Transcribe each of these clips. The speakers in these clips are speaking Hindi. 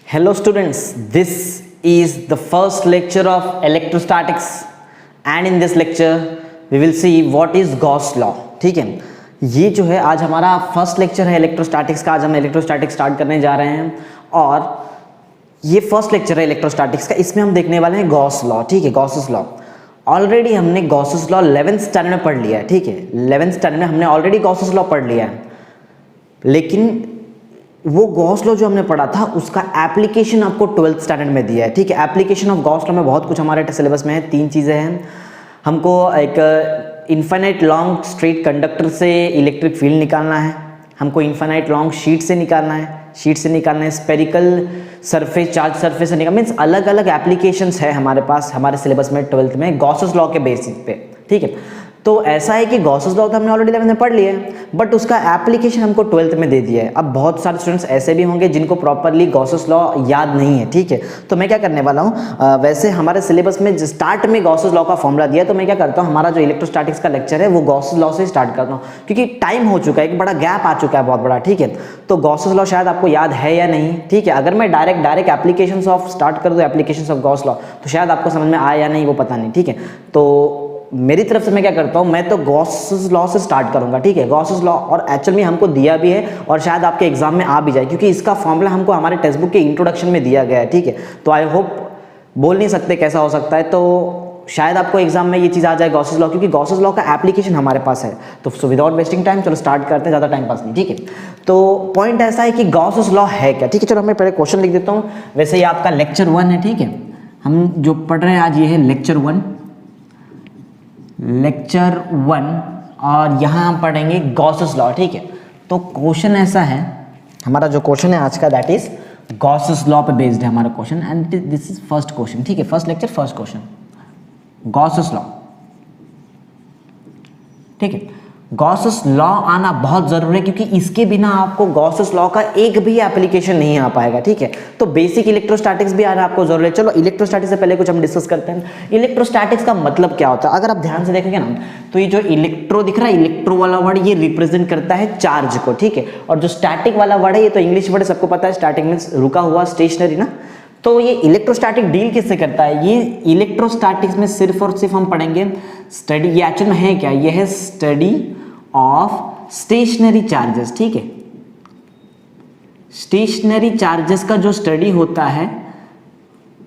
Hello students, this is the first lecture of electrostatics and in this lecture we will see what is Gauss law. ठीक है, ये जो है आज हमारा फर्स्ट लेक्चर है इलेक्ट्रोस्टैटिक्स का। आज हम इलेक्ट्रोस्टैटिक्स स्टार्ट करने जा रहे हैं और ये फर्स्ट लेक्चर है इलेक्ट्रोस्टैटिक्स का। इसमें हम देखने वाले हैं गॉस लॉ। ठीक है, गॉसेस लॉ ऑलरेडी हमने गॉसेस लॉ 11th स्टैंडर्ड में पढ़ लिया है। ठीक है, 11th स्टैंडर्ड में हमने ऑलरेडी गॉसेस लॉ पढ़ लिया है, लेकिन वो गॉस लॉ जो हमने पढ़ा था उसका एप्लीकेशन आपको 12th स्टैंडर्ड में दिया है। ठीक है, एप्लीकेशन ऑफ गॉस लॉ में बहुत कुछ हमारे सिलेबस में है। 3 चीज़ें हैं। हमको एक इन्फाइनाइट लॉन्ग स्ट्रेट कंडक्टर से इलेक्ट्रिक फील्ड निकालना है, हमको इन्फाइनाइट लॉन्ग शीट से निकालना है, स्पेरिकल सरफेस चार्ज सरफेस से निकालना, मीन्स अलग अलग एप्लीकेशंस है हमारे पास हमारे सिलेबस में 12th में गॉसेस लॉ के बेसिस पे। ठीक है, तो ऐसा है कि गॉसेस लॉ तो हमने ऑलरेडी 11th में पढ़ लिया है, बट उसका एप्लीकेशन हमको 12th में दे दिया है। अब बहुत सारे स्टूडेंट्स ऐसे भी होंगे जिनको प्रॉपरली गॉसेस लॉ याद नहीं है। ठीक है, तो मैं क्या करने वाला हूँ, वैसे हमारे सिलेबस में स्टार्ट में गॉसेस लॉ का फॉर्मूला दिया है, तो मैं क्या करता हूँ, हमारा जो इलेक्ट्रोस्टैटिक्स का लेक्चर है वो गॉसेस लॉ से स्टार्ट करता हूँ, क्योंकि टाइम हो चुका है, एक बड़ा गैप आ चुका है बहुत बड़ा। ठीक है, तो गॉसेस लॉ शायद आपको याद है या नहीं। ठीक है, अगर मैं डायरेक्ट एप्लीकेशंस ऑफ स्टार्ट कर दूँ, एप्लीकेशंस ऑफ गॉस लॉ, तो शायद आपको समझ में आया या नहीं वो पता नहीं। ठीक है, तो मेरी तरफ से मैं क्या करता हूं, मैं तो गॉसेस लॉ से स्टार्ट करूंगा। ठीक है, गॉसेस लॉ और एक्चुअल में हमको दिया भी है और शायद आपके एग्जाम में आ भी जाए, क्योंकि इसका फॉर्मूला हमको हमारे टेक्स्ट बुक के इंट्रोडक्शन में दिया गया है। ठीक है, तो आई होप बोल नहीं सकते कैसा हो सकता है, तो शायद आपको एग्जाम में ये चीज़ आ जाए गॉसेस लॉ, क्योंकि गॉसेस लॉ का एप्लीकेशन हमारे पास है। तो सो विदाउट वेस्टिंग टाइम चलो स्टार्ट करते हैं, ज़्यादा टाइम पास नहीं। ठीक है, तो पॉइंट ऐसा है कि गॉसेस लॉ है क्या। ठीक है, चलो मैं पहले क्वेश्चन लिख देता हूँ। वैसे ये आपका लेक्चर 1 है। ठीक है, हम जो पढ़ रहे हैं आज ये है लेक्चर 1 और यहाँ हम पढ़ेंगे गॉसेस लॉ। ठीक है, तो क्वेश्चन ऐसा है, हमारा जो क्वेश्चन है आज का दैट इज गॉसेस लॉ पे बेस्ड है हमारा question, and this is first question. ठीक है, first lecture first question Gauss's law. ठीक है, गॉसेस लॉ आना बहुत जरूरी है, क्योंकि इसके बिना आपको गॉसेस लॉ का एक भी एप्लीकेशन नहीं आ पाएगा। ठीक है, तो बेसिक इलेक्ट्रोस्टैटिक्स भी आना आपको जरूरी है। चलो इलेक्ट्रोस्टैटिक्स से पहले कुछ हम डिस्कस करते हैं। इलेक्ट्रोस्टैटिक्स का मतलब क्या होता है, अगर आप ध्यान से देखेंगे ना, तो ये जो इलेक्ट्रो दिख रहा है, इलेक्ट्रो वाला वर्ड ये रिप्रेजेंट करता है चार्ज को। ठीक है, और जो स्टैटिक वाला वर्ड है, ये तो इंग्लिश वर्ड सबको पता है, स्टैटिक मीन्स रुका हुआ, स्टेशनरी ना। तो ये इलेक्ट्रोस्टैटिक डील किससे करता है, ये इलेक्ट्रोस्टैटिक्स में सिर्फ और सिर्फ हम पढ़ेंगे स्टडी, ये एक्चुअल में है क्या, ये है स्टडी ऑफ स्टेशनरी चार्जेस। ठीक है, स्टेशनरी चार्जेस का जो स्टडी होता है,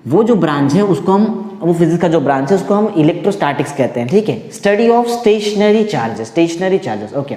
वो जो ब्रांच है उसको हम, वो फिजिक्स का जो ब्रांच है उसको हम इलेक्ट्रोस्टैटिक्स कहते हैं। ठीक है, study of stationary charges. Okay,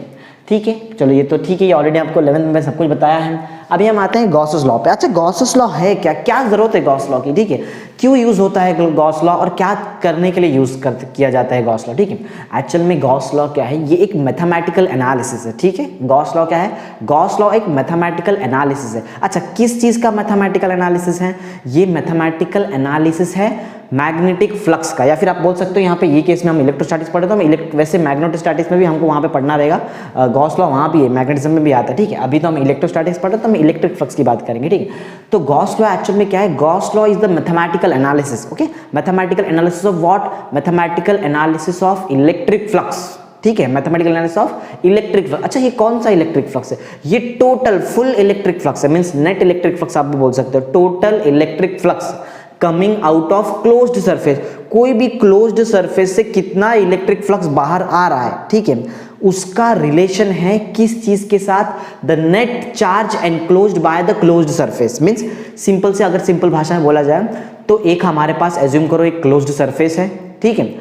ठीक है, चलो ये तो ठीक है, ये ऑलरेडी आपको 11th में सब कुछ बताया है। अभी हम आते हैं गॉसेस लॉ पे। अच्छा, गॉसेस लॉ है क्या, क्या जरूरत है गॉस लॉ की। ठीक है, क्यों यूज होता है गॉस लॉ और क्या करने के लिए यूज किया जाता है गॉस लॉ। ठीक है, एक्चुअल में गॉस लॉ क्या है, ये एक मैथमेटिकल एनालिसिस है। ठीक है, गॉस लॉ क्या है, गॉस लॉ एक मैथमेटिकल एनालिसिस है। अच्छा, किस चीज का मैथमेटिकल एनालिसिस है, ये मैथमेटिकल एनालिसिस है मैग्नेटिक फ्लक्स का, या फिर आप बोल सकते हो यहाँ पे ये केस में हम इलेक्ट्रोस्टैटिक्स पढ़े, तो हम वैसे मैग्नेटोस्टैटिक्स में भी हमको वहाँ पे पढ़ना रहेगा, गॉस लॉ वहाँ भी है, मैग्नेटिज्म में भी आता है। ठीक है, अभी तो हम इलेक्ट्रोस्टैटिक्स पढ़े, तो हम इलेक्ट्रिक फ्लक्स की बात करेंगे। ठीक है, तो गॉस लॉ एक्चुअल में क्या है, Gauss law is the mathematical analysis. Okay, mathematical analysis of what, mathematical analysis of electric flux. ठीक है, mathematical analysis of electric flux. अच्छा, ये कौन सा इलेक्ट्रिक फ्लक्स है, ये टोटल फुल इलेक्ट्रिक फ्लक्स है, मींस नेट इलेक्ट्रिक फ्लक्स आप भी बोल सकते हो, total electric flux coming out of closed surface. कोई भी क्लोज्ड सरफेस से कितना इलेक्ट्रिक फ्लक्स बाहर आ रहा है, ठीक है, उसका रिलेशन है किस चीज के साथ, the net charge enclosed by the closed surface. Means simple से अगर सिंपल भाषा में बोला जाए तो एक हमारे पास एज्यूम करो एक क्लोज्ड सरफेस है। ठीक है,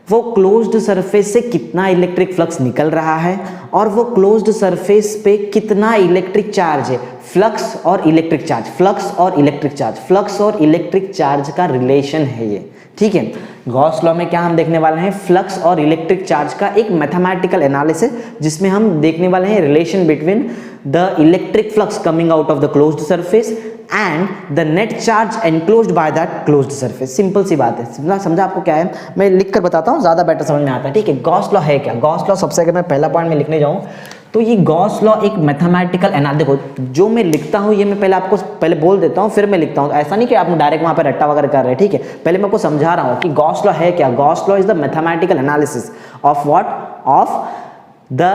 वो क्लोज्ड सरफेस से कितना इलेक्ट्रिक फ्लक्स निकल रहा है और वो क्लोज्ड सरफेस पे कितना इलेक्ट्रिक चार्ज है, फ्लक्स और इलेक्ट्रिक चार्ज, फ्लक्स और इलेक्ट्रिक चार्ज का रिलेशन है ये। ठीक है, गॉस लॉ में क्या हम देखने वाले हैं, फ्लक्स और इलेक्ट्रिक चार्ज का एक मैथमेटिकल एनालिसिस, जिसमें हम देखने वाले हैं relation between the electric flux coming out of the closed surface and the net charge enclosed by that closed surface. Simple सी बात है, समझा आपको क्या है, मैं लिख कर बताता हूँ, ज्यादा बेटर समझ में आता है। ठीक है, गॉस लॉ है क्या, गॉस लॉ सबसे अगर मैं पहला पॉइंट में लिखने जाऊँ तो ये गॉस लॉ एक मैथमेटिकल एनालिसिस, देखो जो मैं लिखता हूँ ये मैं पहले आपको पहले बोल देता हूँ, फिर मैं लिखता हूँ, ऐसा नहीं कि आप डायरेक्ट वहाँ पे रट्टा वगैरह कर रहे हैं। ठीक है, पहले मैं आपको समझा रहा हूँ कि गॉस लॉ है क्या। Gauss law is the mathematical analysis of what, of the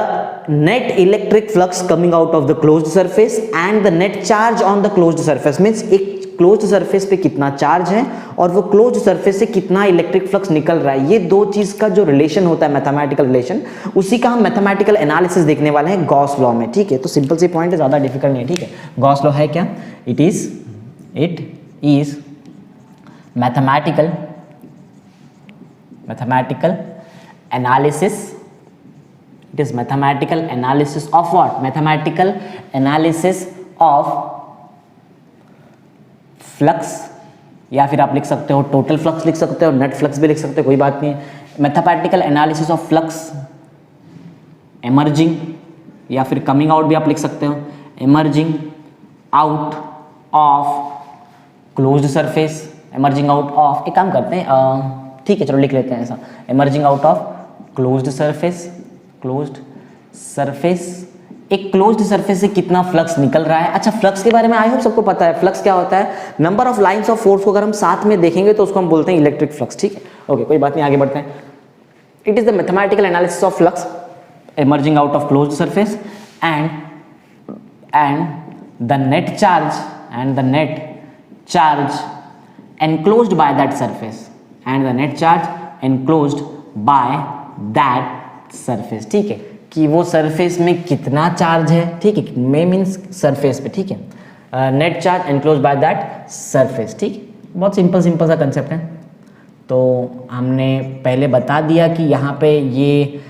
net electric flux coming out of the closed surface and the net charge on the closed surface, means एक क्लोज्ड सरफेस पे कितना चार्ज है और वो क्लोज्ड सरफेस से कितना इलेक्ट्रिक फ्लक्स निकल रहा है, ये दो चीज का जो रिलेशन होता है मैथमेटिकल रिलेशन, उसी का हम मैथमेटिकल एनालिसिस देखने वाले हैं गॉस लॉ में। ठीक है, तो सिंपल सी पॉइंट है, ज्यादा डिफिकल्ट नहीं है। ठीक है, गॉस लॉ है क्या? It is mathematical analysis, it is mathematical analysis of what? Mathematical analysis of flux, या फिर आप लिख सकते हो टोटल फ्लक्स लिख सकते हो, नेट फ्लक्स भी लिख सकते हो, कोई बात नहीं है। Mathematical analysis of flux emerging या फिर कमिंग आउट भी आप लिख सकते हो, emerging out of closed surface, emerging out of, एक काम करते हैं, ठीक है चलो लिख लेते हैं ऐसा, emerging out of closed surface, एक क्लोज्ड सरफेस से कितना फ्लक्स निकल रहा है। अच्छा, फ्लक्स के बारे में आई होप सबको पता है, फ्लक्स क्या होता है? Number of lines of force को अगर हम साथ में देखेंगे तो उसको हम बोलते हैं इलेक्ट्रिक फ्लक्स। ठीक है, ओके कोई बात नहीं, आगे बढ़ते हैं। It is the mathematical analysis of flux emerging out of closed surface and the net charge enclosed by that surface ठीक है, कि वो सरफेस में कितना चार्ज है। ठीक है, में मीन्स सरफेस पे। ठीक है, net charge enclose by that surface. ठीक, बहुत सिंपल सा कंसेप्ट है। तो हमने पहले बता दिया कि यहाँ पे ये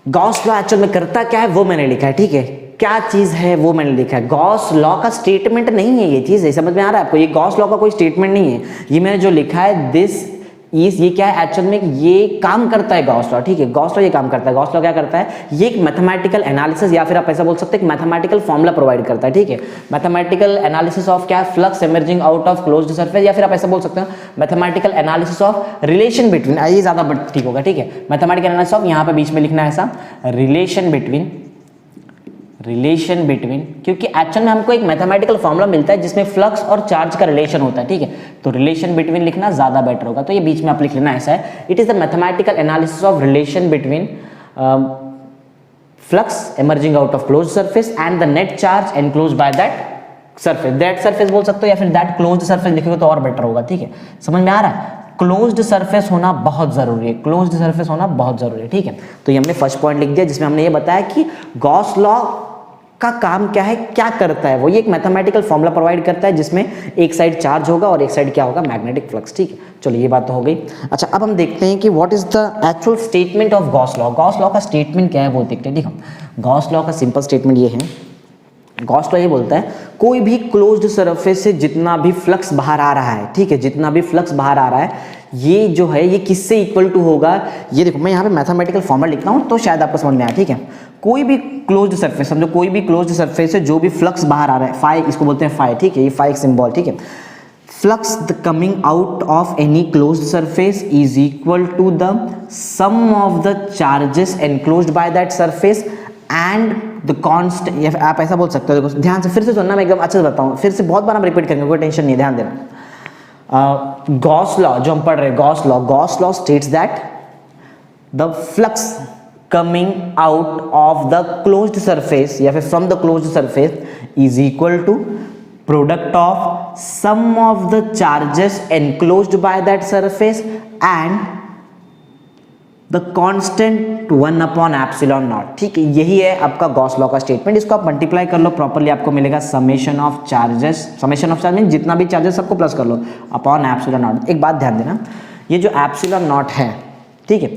गॉस लॉ एक्चुअल में करता क्या है वो मैंने लिखा है। ठीक है, क्या चीज है वो मैंने लिखा है। गॉस लॉ का स्टेटमेंट नहीं है ये चीज, समझ में आ रहा है आपको? ये गॉस लॉ का कोई स्टेटमेंट नहीं है, ये मैंने जो लिखा है दिस इज, ये क्या है एक्चुअल में, ये काम करता है गॉस लॉ। ठीक है, गॉस लॉ ये काम करता है। गॉस लॉ क्या करता है? ये एक मैथमेटिकल एनालिसिस या फिर आप ऐसा बोल सकते हैं मैथमेटिकल फॉर्मूला प्रोवाइड करता है। ठीक है, मैथमेटिकल एनालिसिस ऑफ क्या? Flux emerging out of closed surface, या फिर आप ऐसा बोल सकते हो mathematical analysis of relation between, ये ज्यादा ठीक होगा। ठीक है, मैथमेटिकल एनालिसिस ऑफ, यहाँ पे बीच में लिखना है ऐसा रिलेशन बिटवीन, क्योंकि एक्चुअल में हमको एक मैथमेटिकल फॉर्मूला मिलता है जिसमें फ्लक्स और चार्ज का रिलेशन होता है। ठीक है, तो रिलेशन बिटवीन लिखना ज्यादा बेटर होगा, तो ये बीच में आप लिख लेना ऐसा है, it is the mathematical analysis of relation between flux emerging out of closed surface and the net charge enclosed by that surface. That surface बोल सकते हो या फिर दैट क्लोज्ड सरफेस लिखोगे तो और बेटर होगा। ठीक है, समझ में आ रहा है? क्लोज्ड सरफेस होना बहुत जरूरी है, क्लोज्ड सरफेस होना बहुत जरूरी है। ठीक है, तो ये हमने फर्स्ट पॉइंट लिख दिया जिसमें हमने ये बताया कि गॉस लॉ का काम क्या है, क्या करता है वो। ये एक मैथमेटिकल फॉर्मूला प्रोवाइड करता है जिसमें एक साइड चार्ज होगा और एक साइड क्या होगा? Magnetic flux. ठीक है, चलो ये बात तो हो गई। अच्छा, अब हम देखते हैं कि what is the actual statement of Gauss law. Gauss law का स्टेटमेंट क्या है वो देखते हैं। ठीक है, गॉस लॉ का सिंपल स्टेटमेंट ये है, गॉस लॉ ये बोलता है कोई भी क्लोज्ड सरफेस से जितना भी फ्लक्स बाहर आ रहा है, ठीक है, जितना भी फ्लक्स बाहर आ रहा है, ये जो है ये किससे इक्वल टू होगा? ये देखो मैं यहाँ पे मैथमेटिकल फॉर्मूला लिखता हूँ तो शायद आपको समझ में आया। ठीक है, कोई भी क्लोज्ड सरफेस, समझो कोई भी क्लोज्ड सरफेस से जो भी फ्लक्स बाहर आ रहा है, फाई इसको बोलते हैं फाई। ठीक है, ये फाई सिंबल। ठीक है, flux the coming out of any closed surface is equal to the sum of the charges enclosed by that surface and the constant, या आप ऐसा बोल सकते हो। देखो ध्यान से फिर से सुनना, मैं एकदम अच्छे से बताऊँ, फिर से बहुत बार हम रिपीट करेंगे, कोई टेंशन नहीं, ध्यान देना। गॉस लॉ जो हम पढ़ रहे हैं, Gauss law states that the flux coming out of the closed surface या फिर from the closed surface is equal to product of sum of the charges enclosed by that surface and the constant 1 upon epsilon naught। ठीक है, यही है आपका गॉस लॉ का स्टेटमेंट। इसको आप मल्टीप्लाई कर लो प्रॉपरली, आपको मिलेगा समेशन ऑफ चार्ज मीन जितना भी चार्जेस सबको प्लस कर लो अपॉन एप्सिलॉन नॉट। एक बात ध्यान देना, ये जो एप्सिलॉन नॉट है, ठीक है,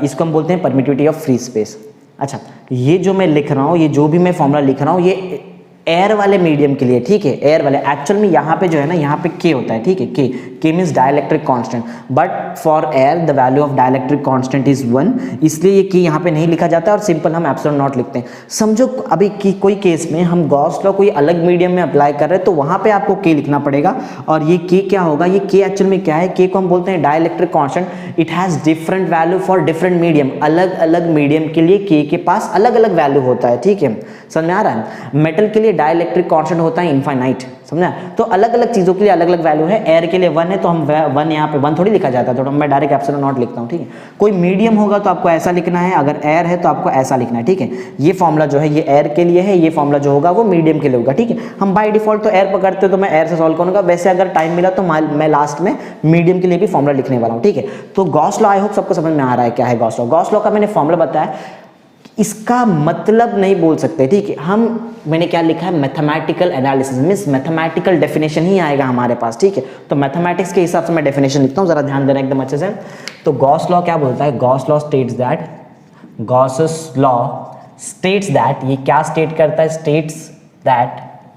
इसको हम बोलते हैं परमिटिविटी ऑफ फ्री स्पेस। अच्छा, ये जो मैं लिख रहा हूँ, ये जो भी मैं फॉर्मूला लिख रहा हूँ, ये एयर वाले मीडियम के लिए। ठीक है, एयर वाले, एक्चुअल में यहाँ पे जो है ना, यहाँ पे के होता है। ठीक है, के means dielectric constant, but for air the value of dielectric constant is 1, इसलिए ये के यहाँ पे नहीं लिखा जाता है और सिंपल हम एप्सिलॉन नॉट लिखते हैं। समझो अभी कि कोई केस में हम गॉस लॉ कोई अलग मीडियम में अप्लाई कर रहे हैं तो वहाँ पे आपको के लिखना पड़ेगा, और ये के क्या होगा? ये के एक्चुअल में क्या है? के को हम बोलते हैं dielectric constant. It has different value for different medium, अलग अलग मीडियम के लिए के पास अलग अलग वैल्यू होता है। ठीक है, समझ में आ रहा है? मेटल के लिए डाइलेक्ट्रिक कांस्टेंट होता है इनफाइनाइट, समझा। तो अलग अलग चीज़ों के लिए अलग अलग वैल्यू है। एयर के लिए 1 है तो हम 1 यहाँ पे 1 थोड़ी लिखा जाता है, तो मैं डायरेक्ट एप्सिलॉन नॉट लिखता हूँ, ठीक है। कोई मीडियम होगा तो आपको ऐसा लिखना है, अगर एयर है तो आपको ऐसा लिखना है, ठीक है। ये फॉर्मूला जो है ये एयर के लिए है, ये फॉर्मूला जो होगा वो मीडियम के लिए होगा, ठीक है। हम बाय डिफॉल्ट तो एयर पकड़ते तो मैं एयर से सॉल्व करूँगा, वैसे अगर टाइम मिला तो मैं लास्ट में मीडियम के लिए भी फॉर्मूला लिखने वाला हूँ, ठीक है। तो गॉस लॉ आई होप सबको समझ में आ रहा है क्या है गॉस लॉ। गॉस लॉ का मैंने फॉर्मूला बताया, इसका मतलब नहीं बोल सकते, ठीक है। मैंने क्या लिखा है, mathematical analysis means mathematical definition ही आएगा हमारे पास, ठीक है। तो मैथमेटिक्स के हिसाब से मैं डेफिनेशन लिखता हूँ, जरा ध्यान देना एकदम अच्छे से। तो गॉस लॉ क्या बोलता है, Gauss law states that, Gauss law states that, ये क्या स्टेट करता है, स्टेट्स दैट,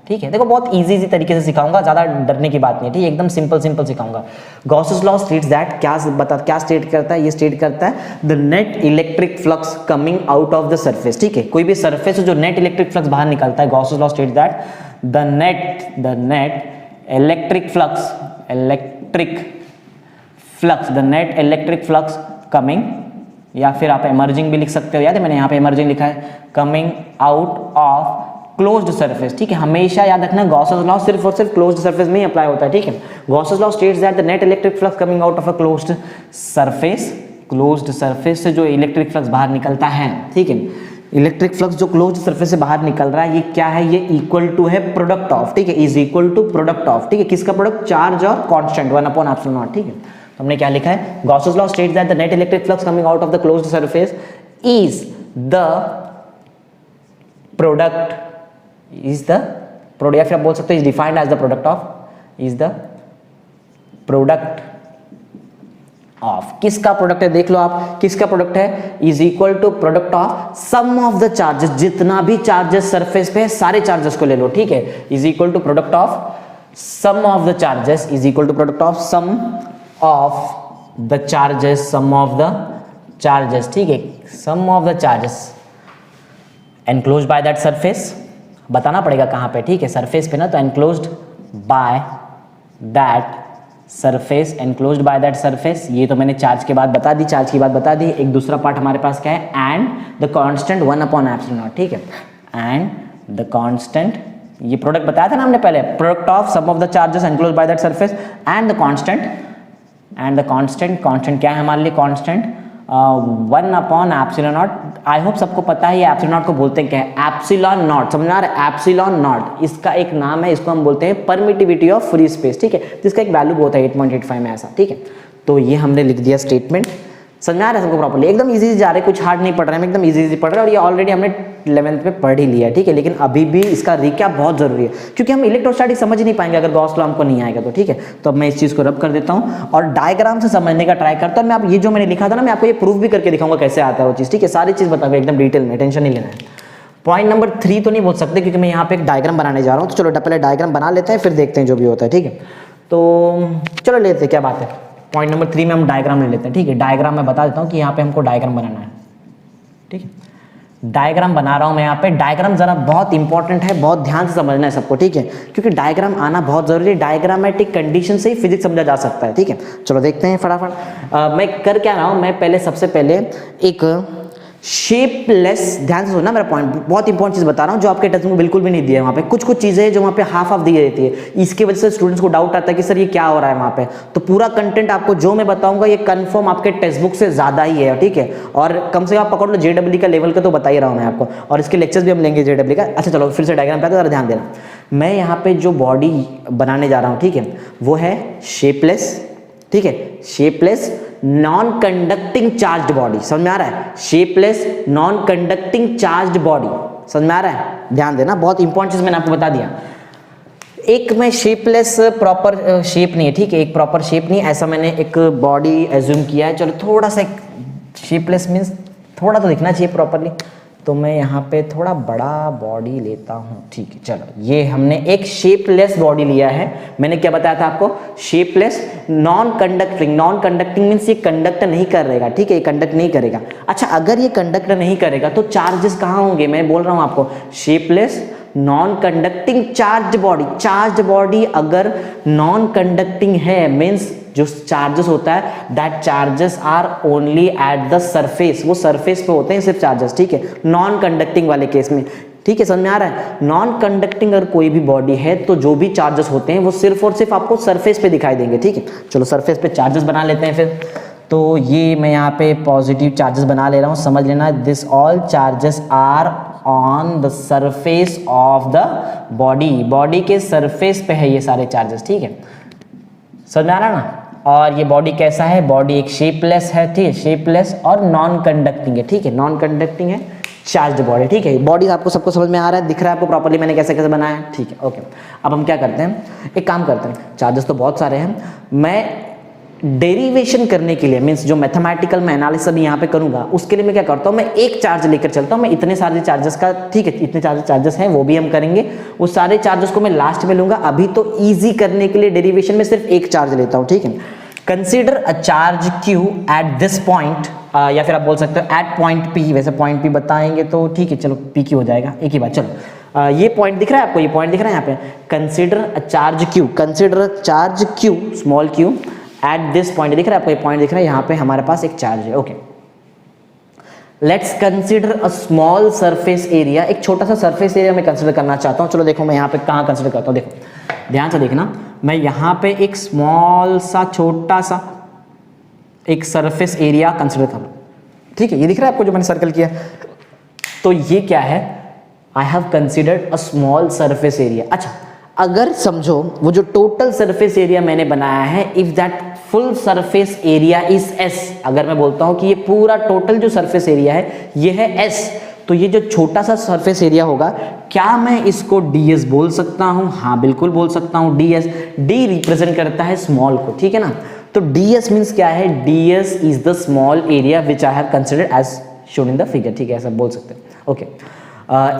ठीक है। देखो बहुत इजी तरीके से सिखाऊंगा, ज्यादा डरने की बात नहीं है, ठीक है, एकदम सिंपल सिखाऊंगा। गॉसेस लॉ स्टेट्स दैट क्या स्टेट करता है, ये स्टेट करता है the net electric flux coming out of the surface, ठीक है। कोई भी सरफेस से जो नेट इलेक्ट्रिक फ्लक्स बाहर निकलता है, Gauss's law states that the net electric flux coming, या फिर आप इमर्जिंग भी लिख सकते हो, याद है मैंने यहाँ पे इमर्जिंग लिखा है, coming out of closed surface, ठीक है। हमेशा याद रखना गॉसेस लॉ सिर्फ और सिर्फ क्लोज्ड सरफेस में ही अप्लाई होता है, ठीक है। Gauss's law states that the net electric flux coming out of a closed surface से जो इलेक्ट्रिक फ्लक्स बाहर निकलता है, ठीक है। इलेक्ट्रिक फ्लक्स जो क्लोज्ड सरफेस से बाहर निकल रहा है, ये क्या है, ये इक्वल टू है प्रोडक्ट ऑफ, ठीक है, is equal to product of, ठीक है। किसका प्रोडक्ट, चार्ज और कांस्टेंट 1/ε0, ठीक है। तो हमने क्या लिखा है, Gauss's law states that the net electric flux coming out of the closed surface is the product या फिर आप बोल सकते हो is defined as the product of, किसका प्रोडक्ट है, देख लो आप किसका प्रोडक्ट है, is equal to product of sum of the charges, जितना भी चार्जेस सरफेस पे है सारे चार्जेस को ले लो, ठीक है, is equal to product of sum of the charges, is equal to product of sum of the charges, ठीक है, sum of the charges enclosed by that surface, बताना पड़ेगा कहाँ पे, ठीक है, सरफेस पे ना, तो एनक्लोज्ड बाय दैट सरफेस, ये तो मैंने चार्ज की बात बता दी, एक दूसरा पार्ट हमारे पास क्या है, एंड द कांस्टेंट 1/ε0, ठीक है, एंड द कांस्टेंट, ये प्रोडक्ट बताया था ना हमने पहले, product of sum of the charges enclosed by that surface and the constant क्या है हमारे लिए, कांस्टेंट 1/ε0। आई होप सबको पता है ये एप्सिलॉन नॉट को बोलते हैं क्या है, एप्सिलॉन नॉट, समझ में आ रहा है, एप्सिलॉन नॉट इसका एक नाम है, इसको हम बोलते हैं परमिटिविटी ऑफ फ्री स्पेस, ठीक है, जिसका एक वैल्यू होता है 8.85 में ऐसा, ठीक है। तो ये हमने लिख दिया स्टेटमेंट, समझ में आ रहा है सबको प्रॉपर्ली, एकदम इजी जा रहे, कुछ हार्ड नहीं पढ़ रहे हैं, एकदम इजी पढ़ रहे हैं, और ये ऑलरेडी हमने 11th में पढ़ ही लिया है, ठीक है। लेकिन अभी भी इसका रिकैप बहुत जरूरी है, क्योंकि हम इलेक्ट्रोस्टैटिक समझ ही नहीं पाएंगे अगर गॉस लॉ हमको नहीं आएगा तो, ठीक है। तो अब मैं इस चीज़ को रब कर देता हूँ और डायग्राम से समझने का ट्राई करता हूँ। मैं आप ये जो मैंने लिखा था ना, मैं आपको ये प्रूफ भी करके दिखाऊंगा कैसे आता है वो चीज़, ठीक है, सारी चीज़ बताऊंगा एकदम डिटेल में, टेंशन नहीं लेना है। पॉइंट नंबर 3 तो नहीं बोल सकते क्योंकि मैं यहाँ पे एक डायग्राम बनाने जा रहा हूँ, तो चलो पहले डायग्राम बना लेते हैं, फिर देखते हैं जो भी होता है, ठीक है। तो चलो लेते हैं, क्या बात है। पॉइंट नंबर 3 में हम डायग्राम ले लेते हैं, ठीक है। डायग्राम मैं बता देता हूँ कि यहाँ पे हमको डायग्राम बनाना है, ठीक है। डायग्राम बना रहा हूँ मैं यहाँ पे, डायग्राम जरा बहुत इंपॉर्टेंट है, बहुत ध्यान से समझना है सबको, ठीक है, क्योंकि डायग्राम आना बहुत जरूरी है, डायग्रामेटिक कंडीशन से ही फिजिक्स समझा जा सकता है, ठीक है। चलो देखते हैं फटाफट। मैं कर क्या रहा हूँ, मैं सबसे पहले एक शेपलेस, ध्यान से सुनना मेरा पॉइंट, बहुत इंपॉर्टेंट चीज बता रहा हूँ जो आपके टेक्स्ट में बिल्कुल भी नहीं दिया है। वहाँ पे कुछ चीजें हैं जो वहाँ पे हाफ दी रहती है, इसकी वजह से स्टूडेंट्स को डाउट आता है कि सर ये क्या हो रहा है वहाँ पे। तो पूरा कंटेंट आपको जो मैं बताऊंगा ये कंफर्म आपके टेक्स्ट बुक से ज्यादा ही है, ठीक है। और कम से कम आप पकड़ लो JEE का लेवल का, तो बता ही रहा हूँ मैं आपको, और इसके लेक्चर्स भी हम लेंगे JEE का। अच्छा चलो फिर से डायग्राम पे जरा ध्यान देना। मैं यहाँ पे जो बॉडी बनाने जा रहा हूँ, ठीक है, वो है शेपलेस, ठीक है, shapeless non conducting charged body, समझ में आ रहा है, shapeless non conducting charged body, समझ में आ रहा है, ध्यान देना, बहुत इंपॉर्टेंट चीज मैंने आपको बता दिया। एक में शेपलेस प्रॉपर शेप नहीं है, ठीक है, एक प्रॉपर शेप नहीं, ऐसा मैंने एक बॉडी एज्यूम किया है। चलो थोड़ा सा शेपलेस मीन्स थोड़ा तो दिखना चाहिए प्रॉपरली, तो मैं यहाँ पे थोड़ा बड़ा बॉडी लेता हूँ, ठीक है। चलो ये हमने एक शेपलेस बॉडी लिया है। मैंने क्या बताया था आपको, शेपलेस नॉन कंडक्टिंग मीन्स ये कंडक्ट नहीं करेगा, ठीक है, ये कंडक्ट नहीं करेगा। अच्छा अगर ये कंडक्ट नहीं करेगा तो चार्जेस कहाँ होंगे, मैं बोल रहा हूँ आपको, shapeless non conducting charged body अगर नॉन कंडक्टिंग है मीन्स जो चार्जेस होता है that charges are only at the surface, वो सरफेस पे होते हैं सिर्फ चार्जेस, ठीक है, नॉन कंडक्टिंग वाले केस में। ठीक है, समझ में आ रहा है। नॉन कंडक्टिंग अगर कोई भी बॉडी है तो जो भी चार्जेस होते हैं वो सिर्फ और सिर्फ आपको सरफेस पे दिखाई देंगे, ठीक है। चलो सरफेस पे चार्जेस बना लेते हैं फिर। तो ये मैं यहाँ पे पॉजिटिव चार्जेस बना ले रहा हूँ, समझ लेना this all charges are on the surface of the body, body के सरफेस पे है ये सारे चार्जेस, ठीक है, समझ में आ रहा ना। और ये बॉडी कैसा है, बॉडी एक शेपलेस है, ठीक है, शेपलेस और नॉन कंडक्टिंग है, ठीक है, नॉन कंडक्टिंग है, चार्ज्ड बॉडी, ठीक है। बॉडी आपको सबको समझ में आ रहा है, दिख रहा है आपको प्रॉपर्ली मैंने कैसे कैसे बनाया है, ठीक है, ओके। अब हम क्या करते हैं, एक काम करते हैं, चार्जेस तो बहुत सारे हैं, मैं डेरिवेशन करने के लिए मीन्स जो मैथमेटिकल मैं एनालिसिस अभी यहाँ पे करूंगा उसके लिए मैं क्या करता हूँ, मैं एक चार्ज लेकर चलता हूँ, मैं इतने सारे चार्जेस का, ठीक है, इतने सारे चार्जेस हैं वो भी हम करेंगे, वो सारे चार्जेस को मैं लास्ट में लूंगा। अभी तो इजी करने के लिए डेरिवेशन में सिर्फ एक चार्ज लेता हूँ, ठीक है। Consider a charge Q at this point, या फिर आप बोल सकते हो एट पॉइंट P, वैसे पॉइंट P बताएंगे तो ठीक है, चलो PQ हो जाएगा, एक ही बात। चलो ये पॉइंट दिख रहा है आपको, ये पॉइंट दिख रहा है यहाँ पे, consider a charge Q, consider a charge Q, small q at this point, दिख रहा है आपको, ये पॉइंट दिख रहा है, यहाँ पे हमारे पास एक चार्ज है, okay. Let's consider a small surface area, एक छोटा सा सरफेस एरिया मैं कंसीडर करना चाहता हूँ। चलो देखो मैं यहाँ पे कहाँ कंसीडर करता हूँ, देखो ध्यान से देखना, मैं यहाँ पे एक स्मॉल सा छोटा सा एक सरफेस एरिया कंसीडर कर रहा हूँ, ठीक है, ये दिख रहा है आपको जो मैंने सर्कल किया। तो ये क्या है, I have considered a small surface area. अच्छा, अगर समझो वो जो टोटल सरफेस एरिया मैंने बनाया है, if that full surface area is S, अगर मैं बोलता हूं कि ये पूरा टोटल जो सरफेस एरिया है ये है S, तो ये जो छोटा सा सरफेस एरिया होगा, क्या मैं इसको ds बोल सकता हूं? हाँ बिल्कुल बोल सकता हूं, ds, d रिप्रेजेंट करता है स्मॉल को, ठीक है ना। तो ds मीन्स क्या है, ds is the small area which I have considered as shown in the figure, ठीक है, ऐसा बोल सकते हैं, ओके।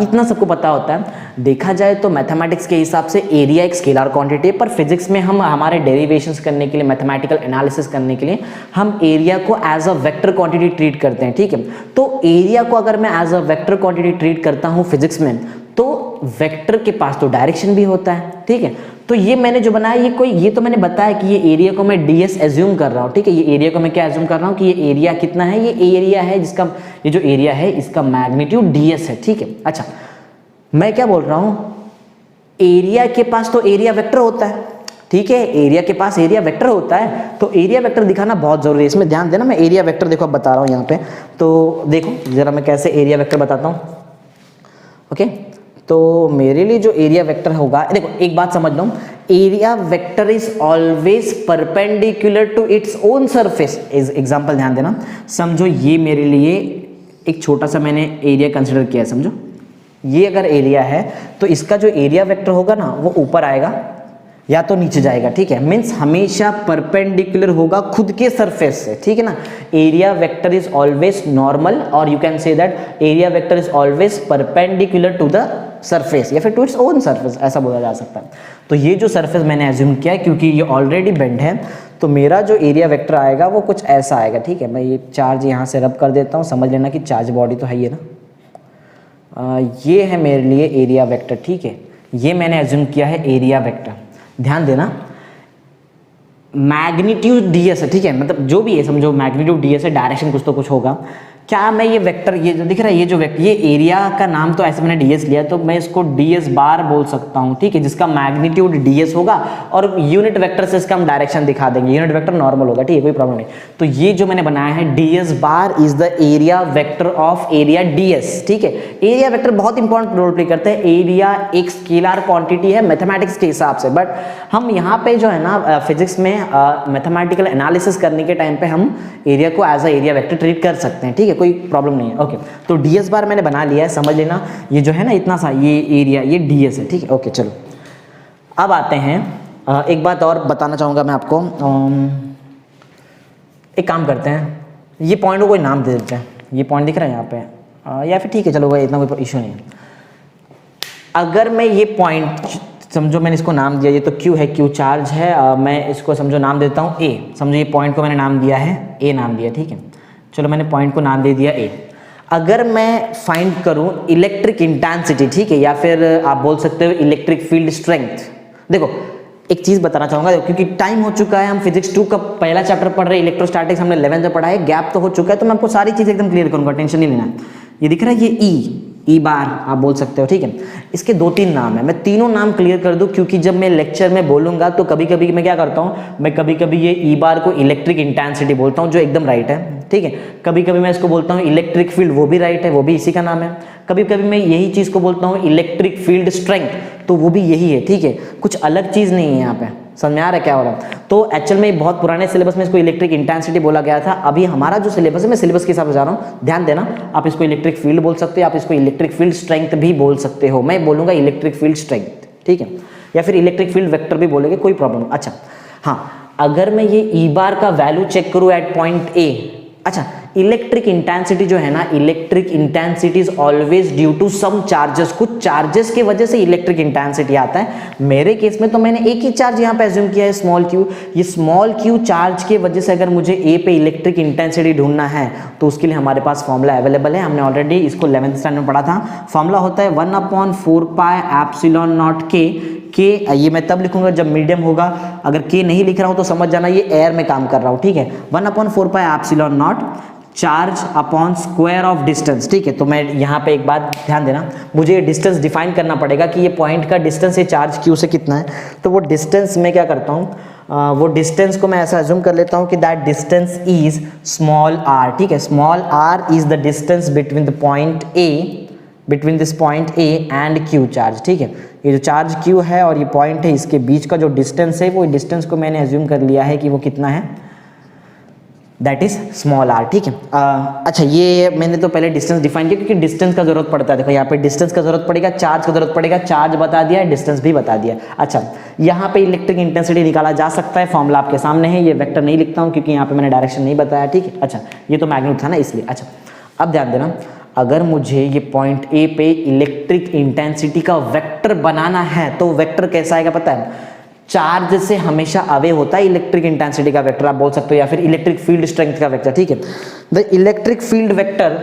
इतना सबको पता होता है। देखा जाए तो मैथमेटिक्स के हिसाब से एरिया एक स्केलर क्वांटिटी है, पर फिजिक्स में हम हमारे डेरिवेशंस करने के लिए, मैथमेटिकल एनालिसिस करने के लिए हम एरिया को as a vector quantity treat करते हैं, ठीक है। तो एरिया को अगर मैं as a vector quantity treat करता हूँ फिजिक्स में, तो वेक्टर के पास तो डायरेक्शन भी होता है, ठीक है। तो ये मैंने जो बनाया, ये तो मैंने बताया कि ये एरिया को मैं ds एज्यूम कर रहा हूँ, ठीक है। ये एरिया को मैं क्या एज्यूम कर रहा हूँ कि ये एरिया कितना है, ये एरिया है जिसका, ये जो एरिया है इसका मैग्नीट्यूड ds है, ठीक है। अच्छा, मैं क्या बोल रहा हूँ, एरिया के पास तो एरिया वेक्टर होता है, ठीक है, एरिया के पास एरिया वेक्टर होता है, तो एरिया वेक्टर दिखाना बहुत जरूरी है, इसमें ध्यान देना। मैं एरिया वेक्टर देखो अब बता रहा हूँ यहाँ पे, तो देखो जरा मैं कैसे एरिया वेक्टर बताता हूँ, ओके। तो मेरे लिए जो एरिया वेक्टर होगा, देखो एक बात समझ लो, area vector is always perpendicular to its own surface. Example ध्यान देना, समझो ये मेरे लिए एक छोटा सा मैंने एरिया कंसिडर किया है, समझो ये अगर एरिया है तो इसका जो एरिया वेक्टर होगा ना वो ऊपर आएगा या तो नीचे जाएगा, ठीक है। मीन्स हमेशा परपेंडिकुलर होगा खुद के सरफेस से, ठीक है ना। Area vector is always normal, और you can say that area vector is always perpendicular to the surface, या फिर टू इट्स ओन सरफेस, ऐसा बोला जा सकता है। तो ये जो सरफेस मैंने एज्यूम किया है, क्योंकि ये ऑलरेडी बेंड है, तो मेरा जो एरिया वेक्टर आएगा वो कुछ ऐसा आएगा, ठीक है। मैं ये चार्ज यहाँ से रब कर देता हूँ, समझ लेना कि चार्ज बॉडी तो है ये ना, ये है मेरे लिए एरिया वेक्टर, ठीक है। ये मैंने एज्यूम किया है एरिया वेक्टर, ध्यान देना, मैग्नीट्यूड ds है, ठीक है, मतलब जो भी है समझो मैग्नीट्यूड ds है, डायरेक्शन कुछ तो कुछ होगा। क्या मैं ये वेक्टर, ये जो दिख रहा है, ये जो वेक्टर, ये एरिया का नाम तो ऐसे मैंने ds लिया, तो मैं इसको ds बार बोल सकता हूँ, ठीक है, जिसका मैग्नीट्यूड ds होगा, और यूनिट वेक्टर से इसका हम डायरेक्शन दिखा देंगे, यूनिट वेक्टर नॉर्मल होगा, ठीक है, कोई प्रॉब्लम नहीं। तो ये जो मैंने बनाया है ds bar is the area vector of area ds, ठीक है। एरिया वेक्टर बहुत इंपॉर्टेंट रोल प्ले करते हैं, एरिया एक स्केलर क्वांटिटी है मैथमेटिक्स के हिसाब से, बट हम यहाँ पे जो है ना फिजिक्स में मैथमेटिकल एनालिसिस करने के टाइम पे हम एरिया को as a area vector treat कर सकते हैं, ठीक है, कोई प्रॉब्लम नहीं है, ओके। तो ds बार मैंने बना लिया है, समझ लेना, ये जो है ना इतना सा ये एरिया, ये ds है, ठीक है, ओके। चलो अब आते हैं, एक बात और बताना चाहूँगा मैं आपको, एक काम करते हैं, ये पॉइंट को कोई नाम दे देते हैं, ये पॉइंट दिख रहा है यहाँ पे, या फिर ठीक है चलो वो इतना कोई इशू नहीं है। अगर मैं ये पॉइंट समझो मैंने इसको नाम दिया, ये तो Q है, Q चार्ज है, मैं इसको समझो नाम देता हूँ A, समझो ये पॉइंट को मैंने नाम दिया है A, नाम दिया, ठीक है। चलो मैंने पॉइंट को नाम दे दिया A। अगर मैं फाइंड करूँ इलेक्ट्रिक इंटेंसिटी, ठीक है, या फिर आप बोल सकते हो इलेक्ट्रिक फील्ड स्ट्रेंथ, देखो एक चीज़ बताना चाहूँगा, क्योंकि टाइम हो चुका है, हम फिजिक्स 2 का पहला चैप्टर पढ़ रहे हैं, इलेक्ट्रोस्टैटिक्स हमने 11th में पढ़ा है, गैप तो हो चुका है, तो मैं आपको सारी चीज़ एकदम क्लियर करूँगा, टेंशन नहीं लेना। ये दिख रहा है ये E, ई बार आप बोल सकते हो, ठीक है। इसके 2-3 नाम है, मैं तीनों नाम क्लियर कर दूं क्योंकि जब मैं लेक्चर में बोलूंगा तो कभी कभी मैं क्या करता हूं, मैं कभी कभी ये ई बार को इलेक्ट्रिक इंटेंसिटी बोलता हूं जो एकदम राइट है, ठीक है। कभी कभी मैं इसको बोलता हूं इलेक्ट्रिक फील्ड, वो भी राइट है, वो भी इसी का नाम है। कभी कभी मैं यही चीज़ को बोलता हूं इलेक्ट्रिक फील्ड स्ट्रेंथ, तो वो भी यही है, ठीक है। कुछ अलग चीज़ नहीं है यहाँ पे, समझ में आ रहा है क्या हो रहा है। तो एक्चुअल में बहुत पुराने सिलेबस में इसको इलेक्ट्रिक इंटेंसिटी बोला गया था। अभी हमारा जो सिलेबस है, मैं सिलेबस के हिसाब से जा रहा हूँ, ध्यान देना। आप इसको इलेक्ट्रिक फील्ड बोल सकते हो, आप इसको इलेक्ट्रिक फील्ड स्ट्रेंथ भी बोल सकते हो। मैं बोलूँगा इलेक्ट्रिक फील्ड स्ट्रेंथ, ठीक है, या फिर इलेक्ट्रिक फील्ड वेक्टर भी बोलेंगे, कोई प्रॉब्लम। अच्छा हाँ, अगर मैं ये ई बार का वैल्यू चेक करूँ एट पॉइंट ए, अच्छा इलेक्ट्रिक इंटेंसिटी जो है ना, electric intensity is always due to some charges, कुछ चार्जेस की वजह से इलेक्ट्रिक इंटेंसिटी आता है। मेरे केस में तो मैंने एक ही चार्ज यहाँ पे एज्यूम किया है, स्मॉल क्यू। ये स्मॉल क्यू चार्ज की वजह से अगर मुझे ए पे इलेक्ट्रिक इंटेंसिटी ढूंढना है तो उसके लिए हमारे पास फॉर्मूला अवेलेबल है। हमने ऑलरेडी इसको 11th स्टैंडर्ड में पढ़ा था। फॉर्मूला होता है 1/4πε0 के, ये मैं तब लिखूंगा जब मीडियम होगा। अगर के नहीं लिख रहा हूं तो समझ जाना ये एयर में काम कर रहा हूं, ठीक है। 1/4πε0 charge upon square of distance, ठीक है। तो मैं यहाँ पे एक बात ध्यान देना, मुझे डिस्टेंस डिफाइन करना पड़ेगा कि ये पॉइंट का डिस्टेंस ये चार्ज क्यू से कितना है। तो वो डिस्टेंस मैं क्या करता हूँ, वो डिस्टेंस को मैं ऐसा एज्यूम कर लेता हूँ कि that distance is small r, ठीक है। Small r is the distance between the point A, between this point A and Q charge, ठीक है। ये जो चार्ज क्यू है और ये पॉइंट है, इसके बीच का जो डिस्टेंस है, वो डिस्टेंस को मैंने एज्यूम कर लिया है कि वो कितना है, दैट इज स्मॉल आर, ठीक है। अच्छा ये मैंने तो पहले डिस्टेंस डिफाइन किया क्योंकि डिस्टेंस का जरूरत पड़ता है। देखो यहाँ पे डिस्टेंस का जरूरत पड़ेगा, चार्ज का जरूरत पड़ेगा, चार्ज बता दिया है, डिस्टेंस भी बता दिया। अच्छा यहाँ पे इलेक्ट्रिक इंटेंसिटी निकाला जा सकता है, फॉर्मूला आपके सामने है। ये वेक्टर नहीं लिखता हूँ क्योंकि यहाँ पे मैंने डायरेक्शन नहीं बताया, ठीक है। अच्छा ये तो मैग्नीट्यूड था ना, इसलिए। अच्छा अब ध्यान देना, अगर मुझे ये पॉइंट ए पे इलेक्ट्रिक इंटेंसिटी का वेक्टर बनाना है तो वेक्टर कैसा आएगा पता है, चार्ज से हमेशा अवे होता है इलेक्ट्रिक इंटेंसिटी का वेक्टर आप बोल सकते हो, या फिर इलेक्ट्रिक फील्ड स्ट्रेंथ का वेक्टर, ठीक है। The electric field vector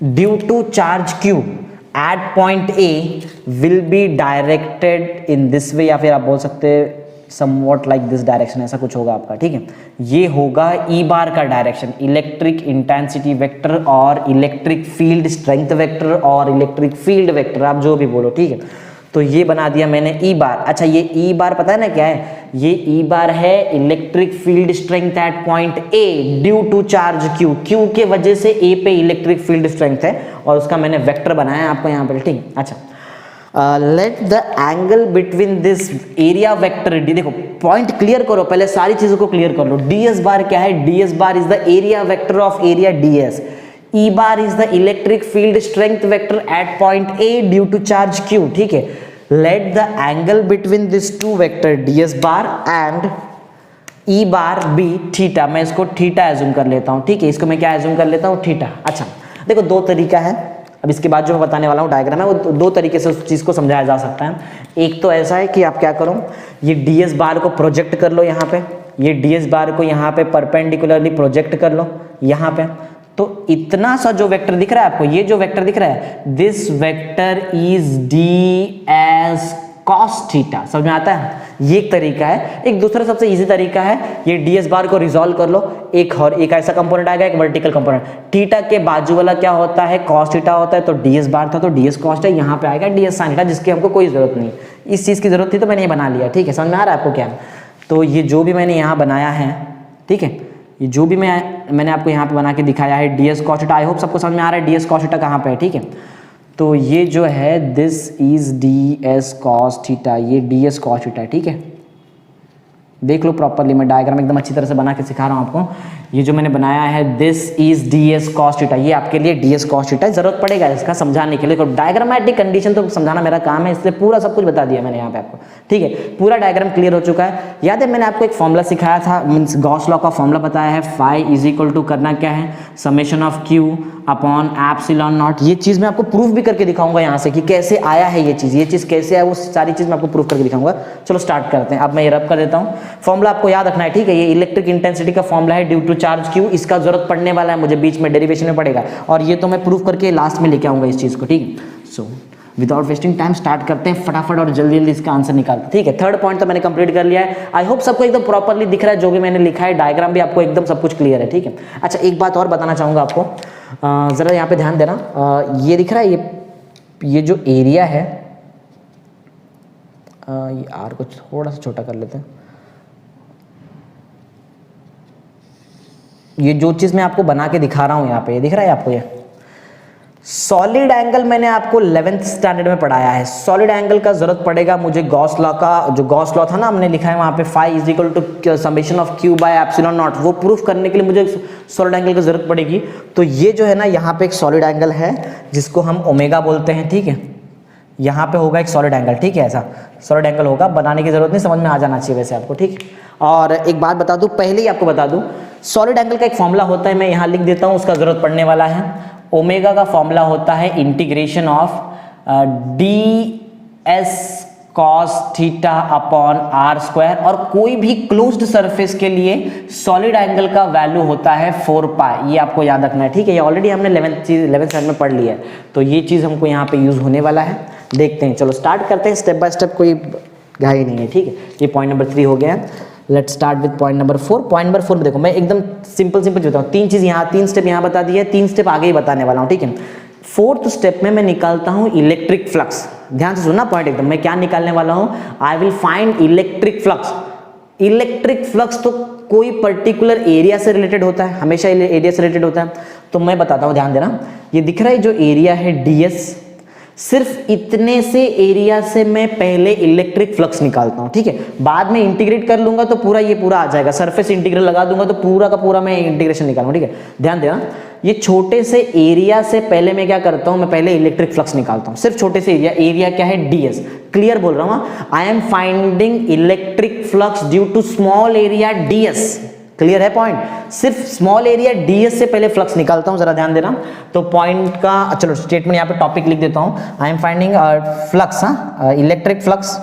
due to charge Q at point A will be directed in this way, या फिर आप बोल सकते हैं समवॉट लाइक दिस डायरेक्शन, ऐसा कुछ होगा आपका, ठीक है। ये होगा ई बार का डायरेक्शन, इलेक्ट्रिक इंटेंसिटी वेक्टर और इलेक्ट्रिक फील्ड स्ट्रेंथ वेक्टर और इलेक्ट्रिक फील्ड वेक्टर, आप जो भी बोलो, ठीक है। तो ये बना दिया मैंने ई बार। अच्छा ये ई बार पता है ना क्या है, ये ई बार है electric field strength at point A due to charge Q, Q के वजह से ए पे इलेक्ट्रिक फील्ड स्ट्रेंथ है और उसका मैंने वेक्टर बनाया है आपको यहाँ पे, ठीक। अच्छा late the angle between this area vector D, देखो पॉइंट क्लियर करो, पहले सारी चीजों को क्लियर कर लो। डी एस बार क्या है, D S bar is the area vector of area D S, E bar is the electric field strength vector at point A due to charge Q, ठीक है। Let the angle between this two vector D S bar and E bar be theta, मैं इसको थीटा एज्यूम कर लेता हूँ, ठीक है। इसको मैं क्या एज्यूम कर लेता हूँ, थीटा। अच्छा देखो दो तरीका है, अब इसके बाद जो मैं बताने वाला हूँ डायग्राम है वो दो तरीके से उस चीज़ को समझाया जा सकता है। एक तो ऐसा है कि आप क्या करो, ये डी एस बार को प्रोजेक्ट कर लो यहाँ पे, ये डी एस बार को यहाँ पे परपेंडिकुलरली प्रोजेक्ट कर लो यहाँ पे, तो इतना सा जो वेक्टर दिख रहा है आपको, ये जो वेक्टर दिख रहा है, this vector is D S cos theta, समझ में आता है। ये एक तरीका है। एक दूसरा सबसे इजी तरीका है, ये डी एस बार को रिजॉल्व कर लो, एक और एक ऐसा कंपोनेंट आएगा, एक वर्टिकल कंपोनेंट, थीटा के बाजू वाला क्या होता है, कॉस थीटा होता है, तो डी एस बार था तो डी एस कॉस है, यहाँ पे आएगा डी एस साइन थीटा, जिसकी हमको कोई जरूरत नहीं, इस चीज की जरूरत थी तो मैंने ये बना लिया, ठीक है। समझ में आ रहा है आपको क्या। तो ये जो भी मैंने यहाँ बनाया है, ठीक है, ये जो भी मैंने आपको यहाँ पे बना के दिखाया है D S cos theta, I hope सबको समझ में आ रहा है डी एस कॉस थीटा कहाँ पे है, ठीक है। तो ये जो है this is D S cos theta, ये डी एस कॉस थीटा, ठीक है। देख लो प्रॉपरली, मैं डायग्राम एकदम अच्छी तरह से बना के सिखा रहा हूँ आपको। ये जो मैंने बनाया है this is D S cos theta, ये आपके लिए डी एस कॉस थीटा जरूरत पड़ेगा इसका समझाने के लिए। डायग्रामेटिक कंडीशन तो समझाना मेरा काम है, इसलिए पूरा सब कुछ बता दिया मैंने यहाँ पे आपको, ठीक है। पूरा डायग्राम क्लियर हो चुका है। याद है मैंने आपको एक फॉर्मूला सिखाया था, मीन्स गॉस लॉ का फॉर्मूला बताया है, फाई इज इक्वल टू करना क्या है, summation of Q upon epsilon not. ये चीज़ मैं आपको प्रूफ भी करके दिखाऊंगा यहाँ से कि कैसे आया है ये चीज़ कैसे है, वो सारी चीज़ मैं आपको प्रूफ करके दिखाऊंगा। चलो स्टार्ट करते हैं। अब मैं ये रब कर देता हूँ। फॉर्मूला आपको याद रखना है, ठीक है। ये इलेक्ट्रिक इंटेंसिटी का फॉर्मूला है ड्यू टू चार्ज क्यू, इसका जरूरत पड़ने वाला है मुझे बीच में, डेरिवेशन में पड़ेगा, और ये तो मैं प्रूफ करके लास्ट में लेके आऊंगा इस चीज़ को, ठीक है। So without wasting time start करते हैं फटाफट और जल्दी जल्दी इसका आंसर निकालते हैं, ठीक है। थर्ड पॉइंट तो मैंने कंप्लीट कर लिया है। आई होप सबको एकदम प्रॉपरली दिख रहा है जो भी मैंने लिखा है, डायग्राम भी आपको एकदम सब कुछ क्लियर है, ठीक है। अच्छा एक बात और बताना चाहूँगा आपको, ज़रा यहाँ पे ध्यान देना, ये दिख रहा है, ये जो एरिया है, ये आर को थोड़ा सा छोटा कर लेते हैं। ये जो चीज़ मैं आपको बना के दिखा रहा हूँ यहाँ पे, ये दिख रहा है आपको, ये सॉलिड एंगल मैंने आपको 11th स्टैंडर्ड में पढ़ाया है। सॉलिड एंगल का जरूरत पड़ेगा मुझे गॉस लॉ का, जो गॉस लॉ था ना हमने लिखा है वहाँ पे phi is equal to summation of Q by epsilon naught, वो प्रूफ करने के लिए मुझे सॉलिड एंगल की जरूरत पड़ेगी। तो ये जो है ना यहाँ पे एक सॉलिड एंगल है जिसको हम ओमेगा बोलते हैं, ठीक है। यहाँ पे होगा एक सॉलिड एंगल, ठीक है, ऐसा सॉलिड एंगल होगा, बनाने की जरूरत नहीं, समझ में आ जाना चाहिए वैसे आपको, ठीक। और एक बात बता दूं, पहले ही आपको बता दूं, सॉलिड एंगल का एक फॉर्मूला होता है, मैं यहाँ लिख देता हूँ, उसका जरूरत पड़ने वाला है। ओमेगा का फॉर्मूला होता है integration of D S cos theta upon r square, और कोई भी क्लोज्ड सरफेस के लिए सॉलिड एंगल का वैल्यू होता है 4 पाई। ये आपको याद रखना है, ठीक है। ये ऑलरेडी हमने 11th स्टैंडर्ड में पढ़ लिया है, तो ये चीज़ हमको यहाँ पे यूज होने वाला है। देखते हैं, चलो स्टार्ट करते हैं स्टेप बाय स्टेप, कोई घाई नहीं है, ठीक है। ये पॉइंट नंबर 3 हो गया है। Let's start with point number 4। Point number 4 में देखो, मैं एकदम सिंपल बताऊँ, 3 चीज़ यहाँ, 3 स्टेप यहाँ बता दिए, 3 स्टेप आगे ही बताने वाला हूँ, ठीक है। 4th स्टेप में मैं निकालता हूँ इलेक्ट्रिक फ्लक्स। ध्यान से सुनना पॉइंट एकदम, मैं क्या निकालने वाला हूँ, I will find electric flux. Electric flux तो कोई पर्टिकुलर एरिया से रिलेटेड होता है, हमेशा एरिया से रिलेटेड होता है। तो मैं बताता हूँ, ध्यान देना, ये दिख रहा है जो एरिया है ds, सिर्फ इतने से एरिया से मैं पहले इलेक्ट्रिक फ्लक्स निकालता हूं, ठीक है। बाद में इंटीग्रेट कर लूंगा तो पूरा ये पूरा आ जाएगा, सरफेस इंटीग्रल लगा दूंगा तो पूरा का पूरा मैं इंटीग्रेशन निकालूंगा, ठीक है। ध्यान देना, ये छोटे से एरिया से पहले मैं क्या करता हूं, मैं पहले इलेक्ट्रिक फ्लक्स निकालता हूं, सिर्फ छोटे से एरिया क्या है ds, क्लियर बोल रहा हूं, I am finding electric flux due to small area ds, clear है पॉइंट। सिर्फ स्मॉल एरिया ds से पहले फ्लक्स निकालता हूं, जरा ध्यान देना। तो पॉइंट का चलो स्टेटमेंट यहाँ पे टॉपिक लिख देता हूं, I am finding flux, electric flux,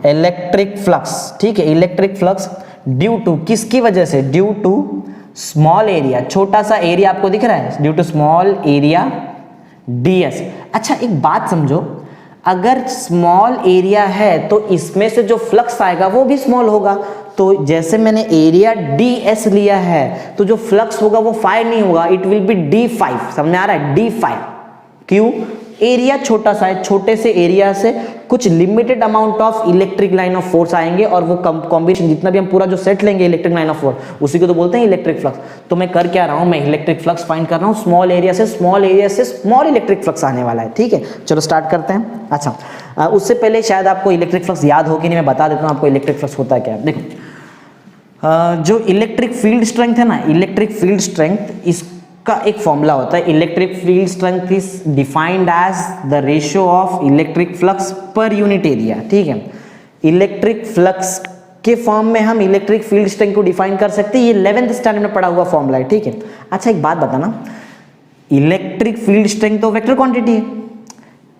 electric flux, ठीक है, इलेक्ट्रिक फ्लक्स ड्यू टू, किसकी वजह से, ड्यू टू स्मॉल एरिया, छोटा सा एरिया आपको दिख रहा है, due to small area ds। अच्छा एक बात समझो, अगर स्मॉल एरिया है तो इसमें से जो फ्लक्स आएगा वो भी स्मॉल होगा। तो जैसे मैंने एरिया ds लिया है तो जो फ्लक्स होगा वो 5 नहीं होगा, इट विल बी d5, समझ में आ रहा है, d5। क्यों, एरिया छोटा सा है, छोटे से एरिया से कुछ limited amount of electric line of force आएंगे, और वो कॉम्बिनेशन जितना भी हम पूरा जो सेट लेंगे इलेक्ट्रिक लाइन ऑफ फोर्स, उसी को तो बोलते हैं इलेक्ट्रिक फ्लक्स। तो मैं कर क्या रहा हूं, मैं इलेक्ट्रिक फ्लक्स फाइंड कर रहा हूं, स्मॉल एरिया से स्मॉल इलेक्ट्रिक फ्लक्स आने वाला है, ठीक है। चलो स्टार्ट करते हैं। अच्छा उससे पहले शायद आपको इलेक्ट्रिक फ्लक्स याद हो कि नहीं, मैं बता देता हूँ आपको इलेक्ट्रिक फ्लक्स होता है क्या। देखो जो इलेक्ट्रिक फील्ड स्ट्रेंथ है ना, इलेक्ट्रिक फील्ड स्ट्रेंथ, इसका एक फॉर्मूला होता है, electric field strength is defined as the ratio of electric flux per unit area, ठीक है। इलेक्ट्रिक फ्लक्स के फॉर्म में हम इलेक्ट्रिक फील्ड स्ट्रेंथ को डिफाइन कर सकते हैं, ये 11th स्टैंडर्ड में पढ़ा हुआ फॉर्मूला है, ठीक है। अच्छा एक बात बताना, इलेक्ट्रिक फील्ड स्ट्रेंथ तो वेक्टर क्वांटिटी है,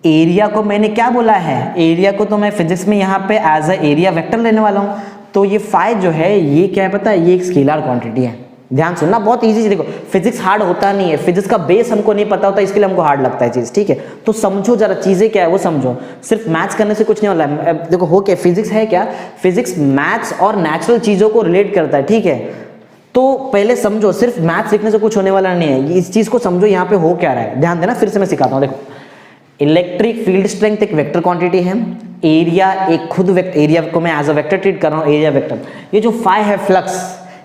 एरिया को मैंने क्या बोला है, एरिया को तो मैं फिजिक्स में यहाँ पे एज अ एरिया वेक्टर लेने वाला हूँ। तो ये फाई जो है ये क्या है पता है, ये एक स्केलर क्वांटिटी है। ध्यान सुनना, बहुत इजी, देखो फिजिक्स हार्ड होता नहीं है, फिजिक्स का बेस हमको नहीं पता होता, इसके लिए हमको हार्ड लगता है चीज, ठीक है। तो समझो जरा चीजें क्या है वो समझो, सिर्फ मैथ्स करने से कुछ नहीं होला है। देखो हो क्या, फिजिक्स है क्या, फिजिक्स मैथ्स और नेचुरल चीजों को रिलेट करता है, ठीक है। तो पहले समझो, सिर्फ मैथ्स लिखने से कुछ होने वाला नहीं है, इस चीज को समझो यहाँ पे हो क्या रहा है। ध्यान देना, फिर से मैं सिखाता हूँ। देखो इलेक्ट्रिक फील्ड स्ट्रेंथ एक वेक्टर क्वांटिटी है, एरिया एक खुद वेक्टर, एरिया को मैं एज अ वेक्टर ट्रीट कर रहा हूँ, एरिया वेक्टर। ये जो फाई है फ्लक्स,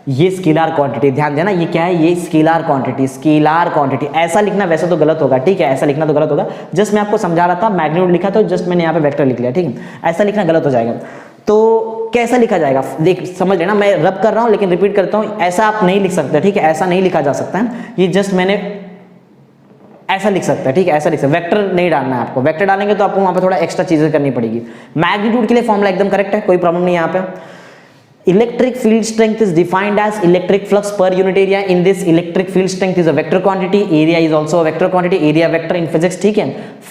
ये स्केलर क्वांटिटी, ध्यान देना ये क्या है, ये स्केलर क्वांटिटी, स्केलर क्वांटिटी। ऐसा लिखना वैसे तो गलत होगा, ठीक है, ऐसा लिखना तो गलत होगा, जस्ट मैं आपको समझा रहा था, मैग्नीट्यूड लिखा तो जस्ट मैंने यहाँ पे वेक्टर लिख लिया, ठीक है। ऐसा लिखना गलत हो जाएगा। तो कैसा लिखा जाएगा, देख समझ लेना, मैं रब कर रहा हूँ लेकिन रिपीट करता हूँ, ऐसा आप नहीं लिख सकते, ठीक है, ऐसा नहीं लिखा जा सकता है, ये जस्ट मैंने ऐसा लिख सकता है, ठीक है, ऐसा लिख सकता है, वेक्टर नहीं डालना है आपको, वेक्टर डालेंगे तो आपको वहां पे थोड़ा एक्स्ट्रा चीजें करनी पड़ेगी। मैग्नीट्यूड के लिए फॉर्मूला एकदम करेक्ट है, कोई प्रॉब्लम नहीं यहाँ पे। Electric field strength is defined as electric flux per unit area, in this electric field strength is a vector quantity, area is also a vector quantity, area vector in physics, ठीक है।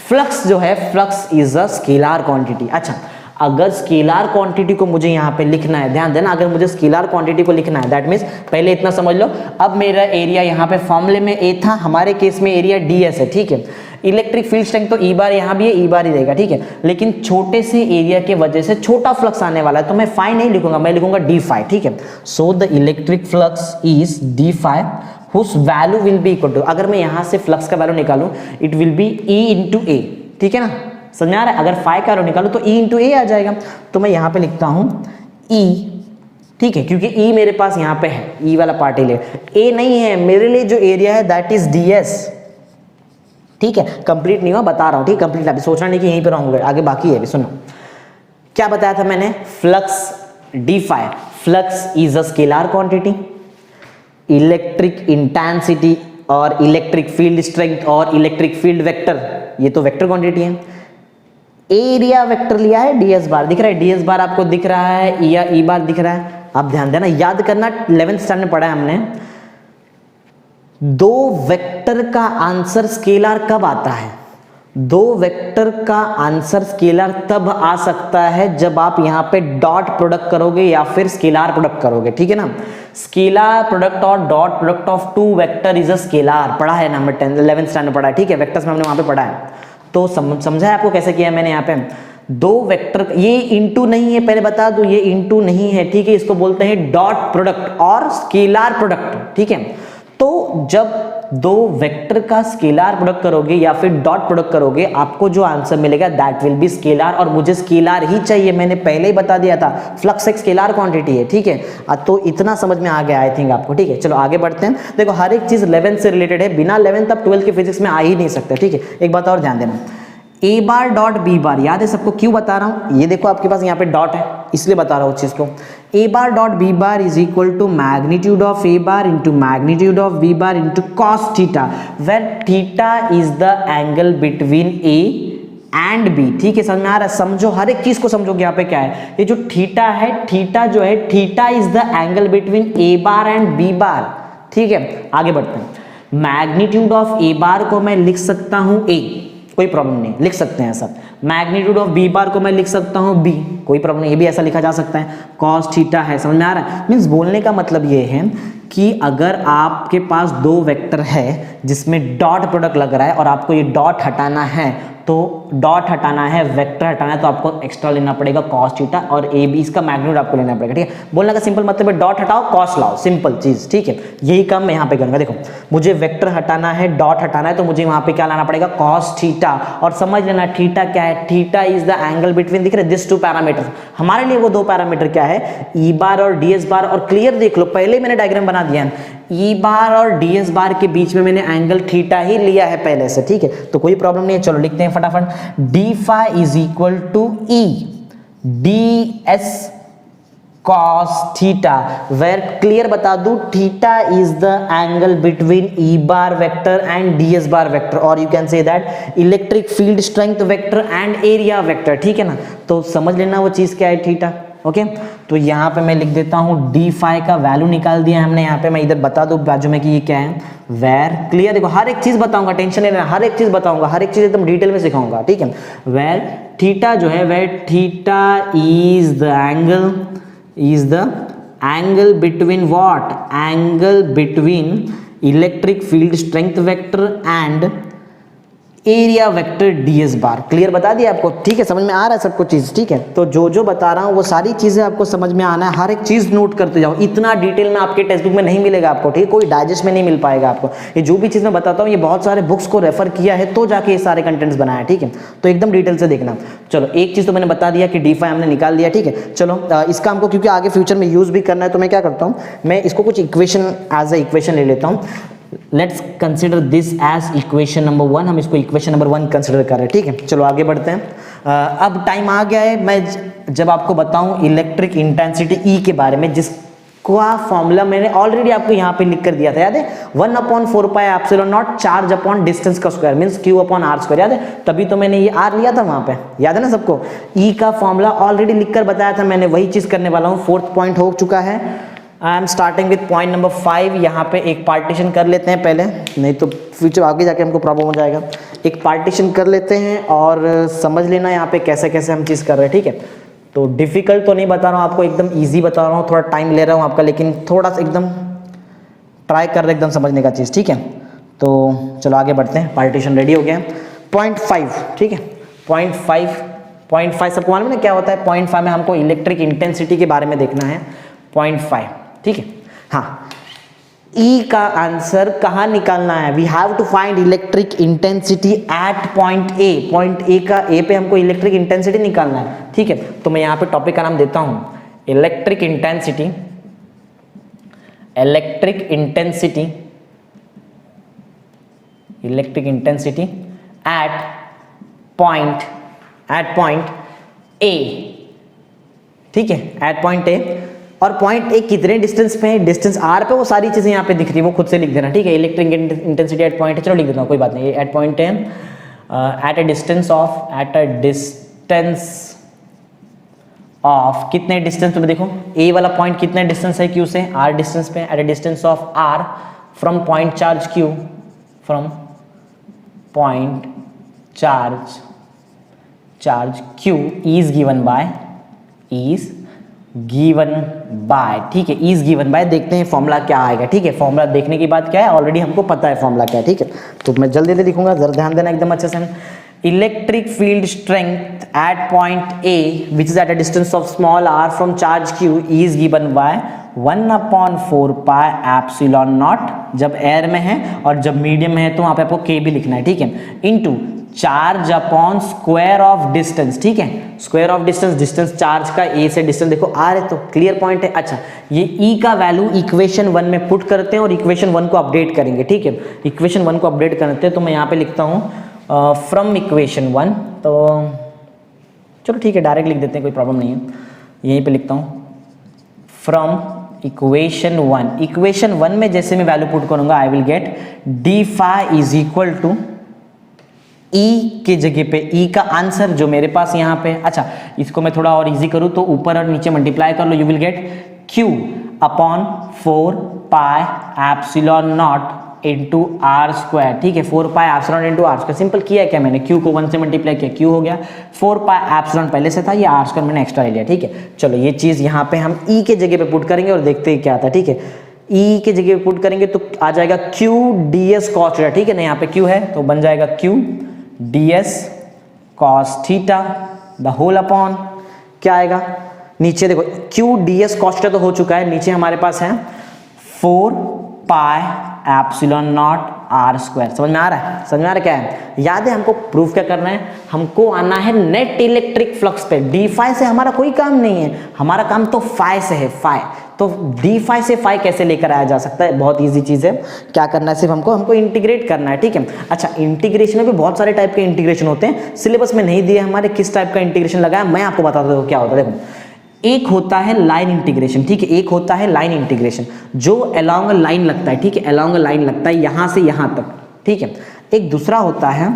फ्लक्स जो है, flux is a scalar quantity. अच्छा अगर स्केलर क्वांटिटी को मुझे यहाँ पे लिखना है, ध्यान देना, अगर मुझे स्केलर क्वांटिटी को लिखना है, दैट मीन्स पहले इतना समझ लो, अब मेरा एरिया यहाँ पे फॉर्मूले में ए था, हमारे केस में एरिया ds है, ठीक है। इलेक्ट्रिक फील्ड स्ट्रेंथ तो ई बार यहाँ भी है, ई बार ही रहेगा, ठीक है। लेकिन छोटे से एरिया के वजह से छोटा फ्लक्स आने वाला है, तो मैं फाई नहीं लिखूंगा, मैं लिखूंगा डी फाई, ठीक है। So the electric flux is D phi whose value will be equal to, अगर मैं यहाँ से फ्लक्स का वैल्यू निकालूं, it will be E into A, ठीक है ना, समझ में आ रहा है। अगर फाई का वैल्यू निकालूं तो ई इंटू ए आ जाएगा, तो मैं यहाँ पे लिखता हूँ ई, ठीक है, क्योंकि ई मेरे पास यहाँ पे है, ई वाला पार्ट ही ले, ए नहीं है मेरे लिए, जो एरिया है दैट इज ds, ठीक है। कंप्लीट नहीं हुआ, बता रहा हूँ, ठीक, कंप्लीट अभी सोचना नहीं कि यहीं पे रहूंगा, आगे बाकी है, अभी सुनो क्या बताया था मैंने। Flux D phi, flux is a scalar quantity, electric intensity और इलेक्ट्रिक फील्ड स्ट्रेंथ और इलेक्ट्रिक फील्ड वेक्टर, ये तो वेक्टर क्वांटिटी है। एरिया वेक्टर लिया है, ds बार दिख रहा है, ds बार आपको दिख रहा है या ई बार दिख रहा है, आप ध्यान देना, याद करना, 11th स्टैंडर्ड में पढ़ा है हमने, दो वेक्टर का आंसर स्केलर कब आता है, दो वेक्टर का आंसर स्केलर तब आ सकता है जब आप यहां पे डॉट प्रोडक्ट करोगे या फिर स्केलर प्रोडक्ट करोगे, ठीक है ना। स्केलर प्रोडक्ट और dot product of two vector is a scalar, पढ़ा है नंबर 10 11th स्टैंडर्ड पढ़ा है, ठीक है, वेक्टर्स में हमने वहां पे पढ़ा है। तो समझा है आपको कैसे किया मैंने यहाँ पे, दो वेक्टर, ये इंटू नहीं है, पहले बता दूं ये इंटू नहीं है, ठीक है, इसको बोलते हैं डॉट प्रोडक्ट और स्केलर प्रोडक्ट, ठीक है। तो जब दो वेक्टर का स्केलर प्रोडक्ट करोगे या फिर डॉट प्रोडक्ट करोगे, आपको जो आंसर मिलेगा दैट विल बी स्केलर, और मुझे स्केलर ही चाहिए, मैंने पहले ही बता दिया था, फ्लक्स एक स्केलर क्वांटिटी है, ठीक है। तो इतना समझ में आ गया आई थिंक आपको, ठीक है। चलो आगे बढ़ते हैं, देखो हर एक चीज 11th से रिलेटेड है, बिना 11th आप 12th के फिजिक्स में आ ही नहीं सकते, ठीक है। एक बात और ध्यान देना, ए बार डॉट बी बार, याद है सबको, क्यों बता रहा हूं, ये देखो आपके पास यहाँ पे डॉट है, इसलिए बता रहा हूं उस चीज को। A bar dot B bar is equal to magnitude of A bar into magnitude of B bar into cos theta, where theta is the angle between A and B, ठीक है, समझ में आ रहा है। समझो, हर एक चीज को समझोगे, यहाँ पे क्या है, ये जो थीटा है, थीटा जो है, theta is the angle between A bar and B bar, ठीक है। आगे बढ़ते हैं, मैग्नीट्यूड ऑफ ए बार को मैं लिख सकता हूं ए, कोई प्रॉब्लम नहीं, लिख सकते हैं सब। मैग्नीट्यूड ऑफ बी बार को मैं लिख सकता हूं बी, कोई प्रॉब्लम नहीं, ये भी ऐसा लिखा जा सकता है। कॉस थीटा है, समझ में आ रहा है। मींस बोलने का मतलब ये है कि अगर आपके पास दो वेक्टर है जिसमें डॉट प्रोडक्ट लग रहा है और आपको ये डॉट हटाना है, तो डॉट हटाना है, वेक्टर हटाना है, तो आपको एक्स्ट्रा लेना पड़ेगा कॉस थीटा, और ए बी इसका मैग्नीट्यूड आपको लेना पड़ेगा, ठीक है। बोलने का सिंपल मतलब है डॉट हटाओ कॉस लाओ, सिंपल चीज, ठीक है। यही काम मैं यहाँ पे करूंगा। देखो मुझे वेक्टर हटाना है, डॉट हटाना है, तो मुझे वहां पे क्या लाना पड़ेगा, कॉस थीटा, और समझ लेना थीटा क्या है, theta is the angle between, दिख रहे दिस टू पैरामीटर, हमारे लिए वो दो पैरामीटर क्या है, ई बार और ds बार, और क्लियर देख लो, पहले मैंने डायग्राम बना दिया है, ई बार और ds बार के बीच में मैंने एंगल थीटा ही लिया है पहले से, ठीक है, तो कोई प्रॉब्लम नहीं है। चलो लिखते हैं फटाफट, D phi is equal to E ds cos theta, वेर क्लियर बता दूं, theta is the angle between E bar vector and ds bar vector, और you can say that electric field strength vector and area vector, ठीक है ना। तो समझ लेना वो चीज क्या है, थीटा, ओके। तो यहाँ पे मैं लिख देता हूँ डी फाई का वैल्यू निकाल दिया हमने यहाँ पे, मैं इधर बता दूं बाजू में कि ये क्या है, वेर क्लियर, देखो हर एक चीज बताऊंगा, टेंशन नहीं लेना, हर एक चीज बताऊंगा, हर एक चीज एकदम डिटेल में सिखाऊंगा, ठीक है। वेर थीटा जो है, where theta is the angle between what, angle between electric field strength vector and area vector ds bar, clear बता दिया आपको, ठीक है, समझ में आ रहा है सबको चीज, ठीक है। तो जो जो बता रहा हूँ वो सारी चीजें आपको समझ में आना है, हर एक चीज नोट करते जाओ, इतना डिटेल में आपके टेक्स्ट बुक में नहीं मिलेगा आपको, ठीक है, कोई डाइजेस्ट में नहीं मिल पाएगा आपको। ये जो भी चीज मैं बताता हूँ ये बहुत सारे बुक्स को रेफर किया है तो जाके ये सारे कंटेंट्स बनाया, ठीक है, तो एकदम डिटेल से देखना। चलो एक चीज तो मैंने बता दिया कि डी फाई हमने निकाल दिया, ठीक है। चलो इसका हमको क्योंकि आगे फ्यूचर में यूज भी करना है, तो मैं क्या करता हूँ, मैं इसको कुछ इक्वेशन एज ए इक्वेशन ले लेता हूँ। Let's consider this as equation number 1, हम इसको इक्वेशन नंबर 1 कंसिडर कर रहे हैं, ठीक है। चलो आगे बढ़ते हैं। अब टाइम आ गया है, मैं जब आपको बताऊं इलेक्ट्रिक इंटेंसिटी ई के बारे में, जिसका फॉर्मूला मैंने ऑलरेडी आपको यहाँ पे लिख कर दिया था, याद है, 1/4 pi epsilon naught charge upon distance का square means q upon r square, याद है, तभी तो मैंने ये r लिया था वहां पे, याद है ना सबको। ई का फॉर्मूला ऑलरेडी लिखकर बताया था मैंने, वही चीज करने वाला हूँ। 4th पॉइंट हो चुका है, I am starting with point number 5। यहाँ पे एक पार्टीशन कर लेते हैं पहले, नहीं तो फ्यूचर आगे जाके हमको प्रॉब्लम हो जाएगा। एक पार्टीशन कर लेते हैं और समझ लेना यहाँ पे कैसे कैसे हम चीज़ कर रहे हैं, ठीक है। तो डिफिकल्ट तो नहीं बता रहा हूँ आपको, एकदम ईजी बता रहा हूँ, थोड़ा टाइम ले रहा हूँ आपका, लेकिन थोड़ा सा एकदम ट्राई कर रहे एकदम समझने का चीज़, ठीक है। तो चलो आगे बढ़ते हैं, पार्टीशन रेडी हो गया। 0.5, ठीक है, 0.5 सबको मालूम है ना क्या होता है। 0.5 में हमको इलेक्ट्रिक इंटेंसिटी के बारे में देखना है, 0.5, ठीक है। हाँ, ई का आंसर कहाँ निकालना है, we have to find electric intensity at point A. Point A का ए पे हमको इलेक्ट्रिक इंटेंसिटी निकालना है, ठीक है। तो मैं यहाँ पे टॉपिक का नाम देता हूँ electric intensity, electric intensity, electric intensity at point ए, ठीक है, एट पॉइंट ए। और पॉइंट ए कितने डिस्टेंस पे है, डिस्टेंस आर पे, वो सारी चीजें यहाँ पे दिख रही है, वो खुद से लिख देना, ठीक है। इलेक्ट्रिक इंटेंसिटी एट पॉइंट है, चलो लिख देता हूँ, कोई बात नहीं। एट पॉइंट है, एट अ डिस्टेंस ऑफ कितने डिस्टेंस पे, देखो ए वाला पॉइंट कितने डिस्टेंस है क्यू से, आर डिस्टेंस पे, at a distance of r from point charge Q, from point charge Q is given by, ठीक है, इज गिवन बाय। देखते हैं फॉर्मूला क्या आएगा, ठीक है। फॉर्मूला देखने की बात क्या है, ऑलरेडी हमको पता है फॉर्मूला क्या है, ठीक है। तो मैं जल्दी से लिखूंगा, जरा ध्यान देना एकदम अच्छे से। Electric field strength at point A which is at a distance of small r from charge Q is given by 1/4 pi epsilon naught, जब एयर में है, और जब मीडियम में है तो वहां पे आपको के भी लिखना है, ठीक है, into charge upon square of distance, ठीक है। स्क्वायर ऑफ डिस्टेंस चार्ज का ए से डिस्टेंस देखो आर है, तो क्लियर पॉइंट है। अच्छा, ये ई का वैल्यू इक्वेशन 1 में पुट करते हैं और इक्वेशन 1 को अपडेट करेंगे, ठीक है। इक्वेशन 1 को अपडेट करते हैं, तो मैं यहाँ पे लिखता हूँ फ्रॉम इक्वेशन 1, तो चलो ठीक है डायरेक्ट लिख देते हैं, कोई प्रॉब्लम नहीं है। यहीं पे लिखता हूँ फ्रॉम इक्वेशन 1। इक्वेशन 1 में जैसे मैं वैल्यू पुट करूंगा, I will get D phi is equal to E के जगह पे ई का आंसर जो मेरे पास यहाँ पे, अच्छा इसको मैं थोड़ा और इजी करूँ तो ऊपर और नीचे मल्टीप्लाई कर लो, you will get Q upon 4 pi epsilon naught into R square, ठीक है। 4 pi epsilon into R square, simple किया क्या मैंने, क्यू को 1 से मल्टीप्लाई किया, क्यू हो गया, 4 पाई एप्सिलॉन पहले से था, ये आर स्क्वायर मैंने एक्स्ट्रा ले लिया, ठीक है। चलो ये चीज यहाँ पे हम ई के जगह पे पुट करेंगे और देखते हैं क्या आता है, ठीक है। ई के जगह पे पुट करेंगे तो आ जाएगा Q D S cos theta, ठीक है ना, यहाँ पे क्यू है तो बन जाएगा Q D S cos theta the whole upon क्या आएगा, नीचे देखो Q D S cos theta तो हो चुका है, नीचे हमारे पास है 4 pi epsilon naught r square. समझ में आ रहा है, समझ में आ रहा है क्या है, याद है हमको प्रूफ क्या करना है, हमको आना है नेट इलेक्ट्रिक फ्लक्स पे। डी फाई से हमारा कोई काम नहीं है, हमारा काम तो फाई से है, फाई। तो डी फाई से फाई कैसे लेकर आया जा सकता है, बहुत इजी चीज है। क्या करना है, सिर्फ हमको इंटीग्रेट करना है, ठीक है। अच्छा, इंटीग्रेशन में भी बहुत सारे टाइप के इंटीग्रेशन होते हैं, सिलेबस में नहीं दिए हमारे किस टाइप का इंटीग्रेशन लगाया, मैं आपको बताता हूँ क्या होता है। देखो, एक होता है लाइन इंटीग्रेशन, ठीक है, एक होता है लाइन इंटीग्रेशन जो अलोंग लाइन लगता है, ठीक है, अलोंग लाइन लगता है यहां से यहां तक, ठीक है। एक दूसरा होता है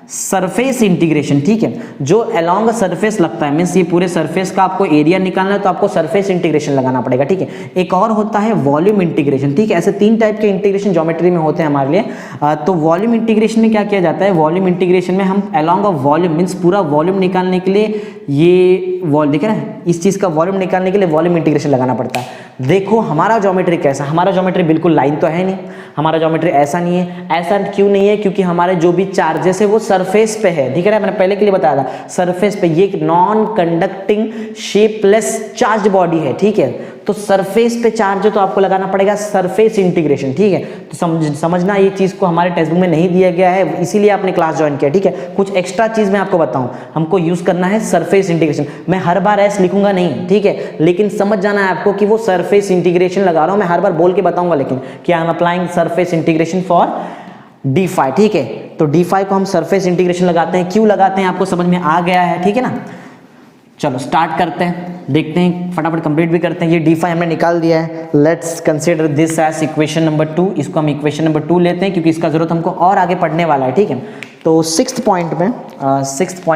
सरफेस इंटीग्रेशन, ठीक है, जो अलोंग सरफेस लगता है, मींस ये पूरे सरफेस का आपको एरिया निकालना है तो आपको सरफेस इंटीग्रेशन लगाना पड़ेगा, ठीक है। एक और होता है वॉल्यूम इंटीग्रेशन, ठीक है। ऐसे 3 टाइप के इंटीग्रेशन ज्योमेट्री में होते हैं हमारे लिए। तो वॉल्यूम इंटीग्रेशन में क्या किया जाता है, वॉल्यूम इंटीग्रेशन में हम अलोंग वॉल्यूम मींस पूरा वॉल्यूम निकालने के लिए ये वॉल दिख रहा है, इस चीज का वॉल्यूम निकालने के लिए वॉल्यूम इंटीग्रेशन लगाना पड़ता है। देखो हमारा ज्योमेट्री कैसा, हमारा ज्योमेट्री बिल्कुल लाइन तो है नहीं, हमारा ज्योमेट्री ऐसा नहीं है। ऐसा क्यों नहीं है, क्योंकि हमारे जो भी चार्जेस है वो सरफेस पे है, दिख रहा है, मैंने पहले के लिए बताया था, सरफेस पे। ये एक non conducting shapeless charge body है, ठीक है। तो सरफेस पे चार्ज है तो आपको लगाना पड़ेगा सरफेस इंटीग्रेशन, ठीक है। तो समझना ये चीज को हमारे टेक्स्ट बुक में नहीं दिया गया है, इसीलिए आपने क्लास ज्वाइन किया, ठीक है। कुछ एक्स्ट्रा चीज मैं आपको बताऊं, हमको यूज करना है सरफेस इंटीग्रेशन। मैं हर बार ऐसे लिखूंगा नहीं, ठीक है, लेकिन समझ जाना है आपको कि वो सरफेस इंटीग्रेशन लगा रहा हूं, मैं हर बार बोल के बताऊंगा, लेकिन कि I am applying surface integration for D phi, ठीक है। तो डी फाई को हम सरफेस इंटीग्रेशन लगाते हैं, क्यों लगाते हैं आपको समझ में आ गया है, ठीक है ना। चलो स्टार्ट करते हैं, देखते हैं, फटाफट कंप्लीट भी करते हैं। ये डी फाई हमने निकाल दिया है, let's consider this as equation number 2। इसको हम इक्वेशन नंबर 2 लेते हैं क्योंकि इसका जरूरत हमको और आगे पढ़ने वाला है, ठीक है। तो 6th पॉइंट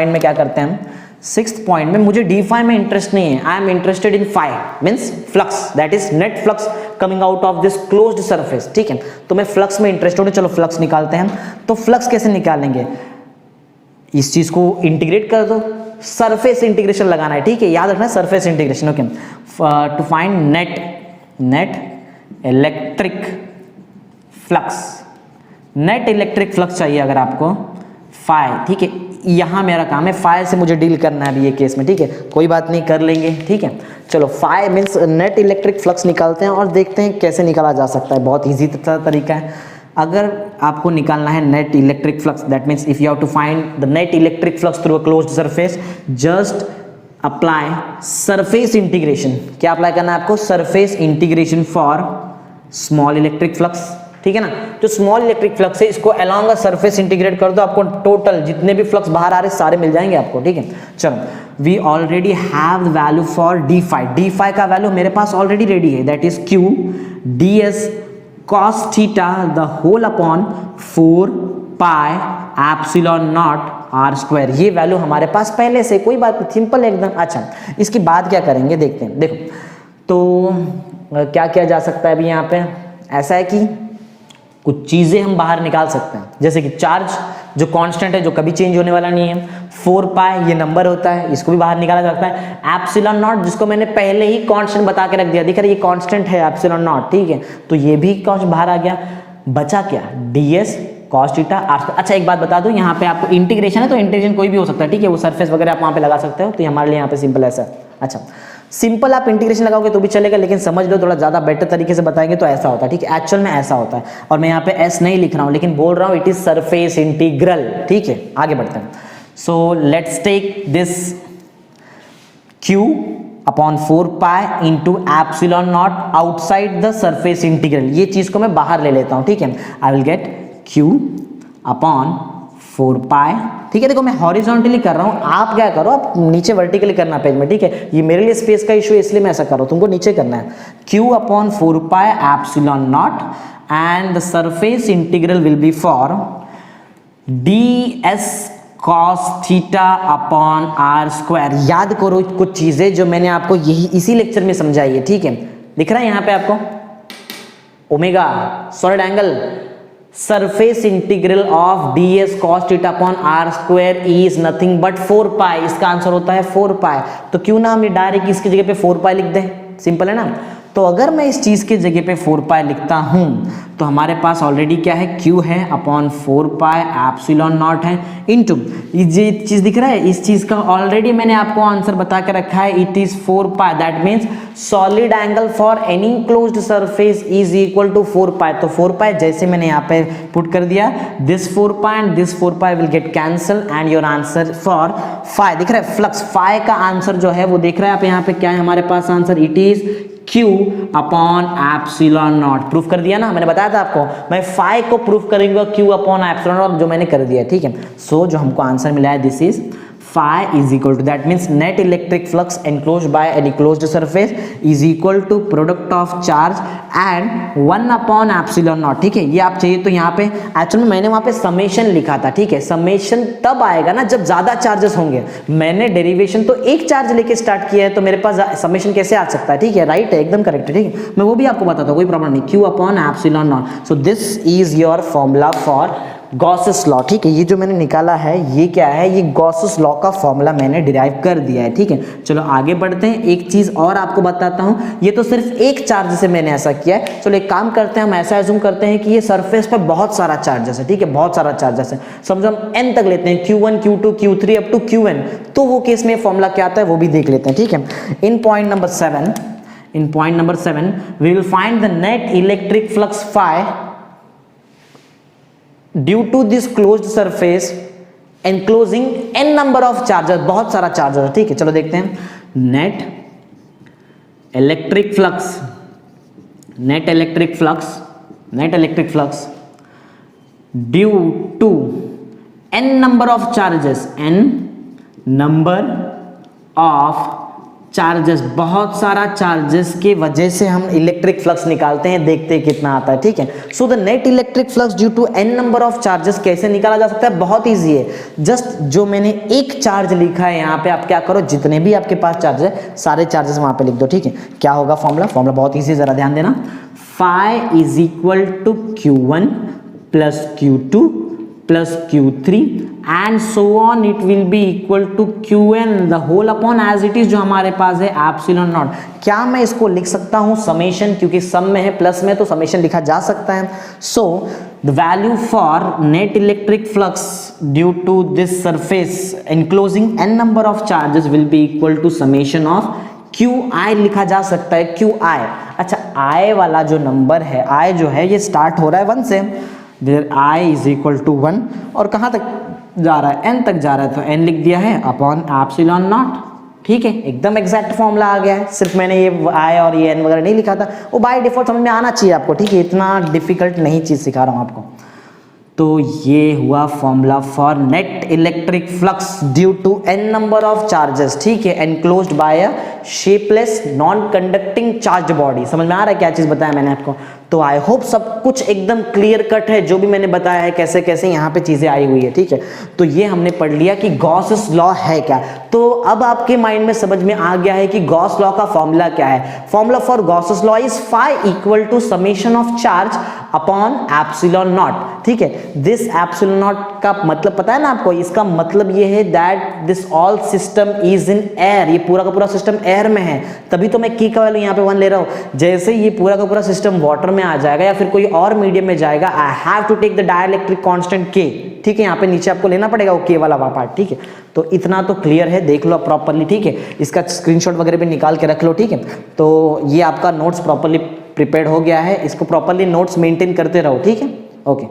में क्या करते हैं हम, 6th पॉइंट में मुझे डी फाई में इंटरेस्ट नहीं है, I am interested in phi means flux, that is net flux coming out of this closed surface, ठीक है। तो मैं फ्लक्स में इंटरेस्टेड हूं, चलो फ्लक्स निकालते हैं हम। तो फ्लक्स कैसे निकालेंगे, इस चीज को इंटीग्रेट कर दो, सरफेस इंटीग्रेशन लगाना है, ठीक है, याद रखना surface integration. Okay, to find net electric flux, net electric flux चाहिए अगर आपको फाई, ठीक है, यहां मेरा काम है फाई से मुझे डील करना है अभी ये केस में, ठीक है, कोई बात नहीं, कर लेंगे, ठीक है। चलो phi means net electric flux निकालते हैं और देखते हैं कैसे निकाला जा सकता है। बहुत ईजी तरीका है। अगर आपको निकालना है net electric flux, that means if you have to find the net electric flux through a closed surface, just apply surface integration. क्या अप्लाई करना है आपको? Surface integration for small electric flux, ठीक है ना। जो स्मॉल इलेक्ट्रिक फ्लक्स है इसको अलोंग अ सरफेस इंटीग्रेट कर दो, आपको टोटल जितने भी फ्लक्स बाहर आ रहे सारे मिल जाएंगे आपको, ठीक है। चलो, we already have the value for D phi का वैल्यू मेरे पास ऑलरेडी रेडी है, that is Q D S cos theta the whole upon 4 pi epsilon naught r square. ये वैल्यू हमारे पास पहले से, कोई बात नहीं, सिंपल एकदम। अच्छा, इसकी बात क्या करेंगे देखते हैं। देखो तो क्या किया जा सकता है अभी यहाँ पे, ऐसा है कि कुछ चीजें हम बाहर निकाल सकते हैं, जैसे कि चार्ज जो कांस्टेंट है, जो कभी चेंज होने वाला नहीं है, 4 पाई ये नंबर होता है, इसको भी बाहर निकाला जाता है। एप्सिलॉन नॉट जिसको मैंने पहले ही कांस्टेंट बता के रख दिया, दिख रहा है ये कांस्टेंट है एप्सिलॉन नॉट, ठीक है, तो ये भी कांस्टेंट बाहर आ गया। बचा क्या? ds cos theta r। अच्छा एक बात बता दूं, यहाँ पे आपको इंटीग्रेशन है तो इंटीग्रेशन कोई भी हो सकता है, ठीक है, वो सरफेस वगैरह आप वहाँ पे लगा सकते हो, तो हमारे लिए यहाँ पे सिंपल ऐसा है। अच्छा, सिंपल आप इंटीग्रेशन लगाओगे तो भी चलेगा, लेकिन समझ लो थोड़ा ज्यादा बेटर तरीके से बताएंगे तो ऐसा होता है, ठीक है, एक्चुअल में ऐसा होता है। और मैं यहाँ पे एस नहीं लिख रहा हूँ, लेकिन बोल रहा हूँ इट इज सरफेस इंटीग्रल, ठीक है। आगे बढ़ते हैं। So let's take this q upon 4 pi into epsilon naught outside the surface integral. ये चीज को मैं बाहर ले लेता हूँ, ठीक है। आई विल गेट q अपॉन 4 पाई, ठीक है। देखो मैं हॉरिजॉन्टली कर रहा हूँ, आप क्या करो, आप नीचे वर्टिकली करना पेज में, ठीक है। ये मेरे लिए स्पेस का इशू है इसलिए मैं ऐसा कर रहा हूँ, तुमको नीचे करना है। q upon 4 pi epsilon naught and the surface integral will be for ds cos theta upon r square. याद करो कुछ चीजें जो मैंने आपको यही इसी लेक्चर में समझाई है, ठीक है। दिख रहा है यहाँ पे आपको omega solid angle, surface integral of ds cos theta upon r square is nothing but 4 pi. इसका आंसर होता है 4 पाई। तो क्यों ना हम डायरेक्ट इसकी जगह पे 4 पाई लिख दें, सिंपल है ना। तो अगर मैं इस चीज के जगह पे 4 पाई लिखता हूं तो हमारे पास ऑलरेडी क्या है, q है अपॉन 4 पाई एप्सिलॉन नॉट है इनटू ये चीज दिख रहा है, इस चीज का ऑलरेडी मैंने आपको आंसर बता के रखा है, it is 4 pi. That means solid angle for any closed surface is equal to 4 pi. तो 4 पाई जैसे मैंने यहाँ पे पुट कर दिया, this 4 pi and this 4 pi will get cancel and your answer for phi. दिख रहा है फ्लक्स, फाई का आंसर जो है वो दिख रहा है आप यहाँ पे, क्या है हमारे पास answer, it is q upon epsilon naught. Proof कर दिया ना, मैंने बताया था आपको, मैं फाई को प्रूफ करूंगा q अपॉन एप्सिलॉन नॉट, जो मैंने कर दिया, ठीक है। सो जो हमको आंसर मिला है this is phi is equal to, that means net electric flux enclosed by any closed surface is equal to product of charge and 1 upon epsilon naught, ठीक है। ये आप चाहिए तो यहाँ पे एक्चुअल में मैंने वहाँ पे समेशन लिखा था, ठीक है। समेशन तब आएगा ना जब ज्यादा चार्जेस होंगे। मैंने डेरिवेशन तो एक चार्ज लेके स्टार्ट किया है, तो मेरे पास समेशन कैसे आ सकता है, ठीक है, राइट है, एकदम करेक्ट है, ठीक है। मैं वो भी आपको बताता हूँ, कोई प्रॉब्लम नहीं। q upon epsilon not, so this is your formula for Gauss's law, ठीक है। ये जो मैंने निकाला है ये क्या है, ये गॉसेस लॉ का फॉर्मूला मैंने डिराइव कर दिया है, ठीक है। चलो आगे बढ़ते हैं। एक चीज और आपको बताता हूं, ये तो सिर्फ एक चार्ज से मैंने ऐसा किया है। चलो एक काम करते हैं, हम ऐसा एज्यूम करते हैं कि ये सरफेस पे बहुत सारा चार्जेस है, ठीक है, बहुत सारा चार्जेस है। समझो हम n तक लेते हैं, q1 q2 q3 up to qn, तो वो केस में फॉर्मूला क्या आता है वो भी देख लेते हैं, ठीक है। In point number 7 we will find the net electric flux phi due to this closed surface enclosing n number of charges, बहुत सारा चार्जर है, ठीक है। चलो देखते हैं, net electric flux due to n number of charges, n number of charges, बहुत सारा चार्जेस के वजह से हम इलेक्ट्रिक फ्लक्स निकालते हैं, देखते हैं कितना आता है, ठीक है। So the net electric flux due to n number of charges कैसे निकाला जा सकता है, बहुत इजी है। जस्ट जो मैंने एक चार्ज लिखा है यहाँ पे, आप क्या करो, जितने भी आपके पास चार्ज है सारे चार्जेस वहां पे लिख दो, ठीक है। क्या होगा फॉर्मूला बहुत इजी, जरा ध्यान देना। phi is equal to q1 plus q2 plus Q3 and so on, it will be equal to Qn the whole upon as it is जो हमारे पास है एप्सिलॉन नॉट। क्या मैं इसको लिख सकता हूँ समेशन, क्योंकि सम में है प्लस में तो समेशन लिखा जा सकता है। So the value for net electric flux due to this surface enclosing n number of charges will be equal to summation of QI लिखा जा सकता है, QI। अच्छा, I वाला जो नंबर है, I जो है ये स्टार्ट हो रहा है 1 से, there I is equal to 1 और कहाँ तक जा रहा है, n तक जा रहा है, तो n लिख दिया है अपॉन एप्सिलॉन नॉट। ठीक है, एकदम एग्जैक्ट फॉर्मूला आ गया है, सिर्फ मैंने ये I और ये n वगैरह नहीं लिखा था, वो बाय डिफॉल्ट समझ में आना चाहिए आपको। ठीक है, इतना डिफिकल्ट नहीं चीज़ सिखा रहा हूँ आपको। तो ये हुआ formula for net electric flux due to n number of charges. ठीक है, enclosed by a shapeless non conducting charge body. समझ में आ रहा है क्या चीज़ बताया मैंने आपको? तो आई होप सब कुछ एकदम क्लियर कट है, जो भी मैंने बताया है कैसे कैसे यहाँ पे चीज़ें आई हुई है। ठीक है, तो ये हमने पढ़ लिया कि गॉस लॉ है क्या। तो अब आपके माइंड में समझ में आ गया है कि गॉस लॉ का फॉर्मूला क्या है। Formula for Gauss law is phi equal to summation of charge upon epsilon naught. ठीक है, दिस एप्सिलॉन नॉट का मतलब पता है ना आपको? इसका मतलब ये है that this all system is in air. ये पूरा का पूरा सिस्टम एयर में है, तभी तो मैं की का वैल्यू यहाँ पे 1 ले रहा हूँ। जैसे ये पूरा का पूरा सिस्टम वाटर में आ जाएगा या फिर कोई और मीडियम में जाएगा, I have to take the dielectric constant K. ठीक है, यहाँ पे नीचे आपको लेना पड़ेगा वो के वाला पार्ट। ठीक है, तो इतना तो क्लियर है, देख लो प्रॉपर्ली। ठीक है, इसका स्क्रीनशॉट वगैरह भी निकाल के रख लो। ठीक है, तो ये आपका नोट्स प्रॉपर्ली प्रिपेयर्ड हो गया है, इसको प्रॉपर्ली नोट्स मेंटेन करते रहो। ठीक है, ओके।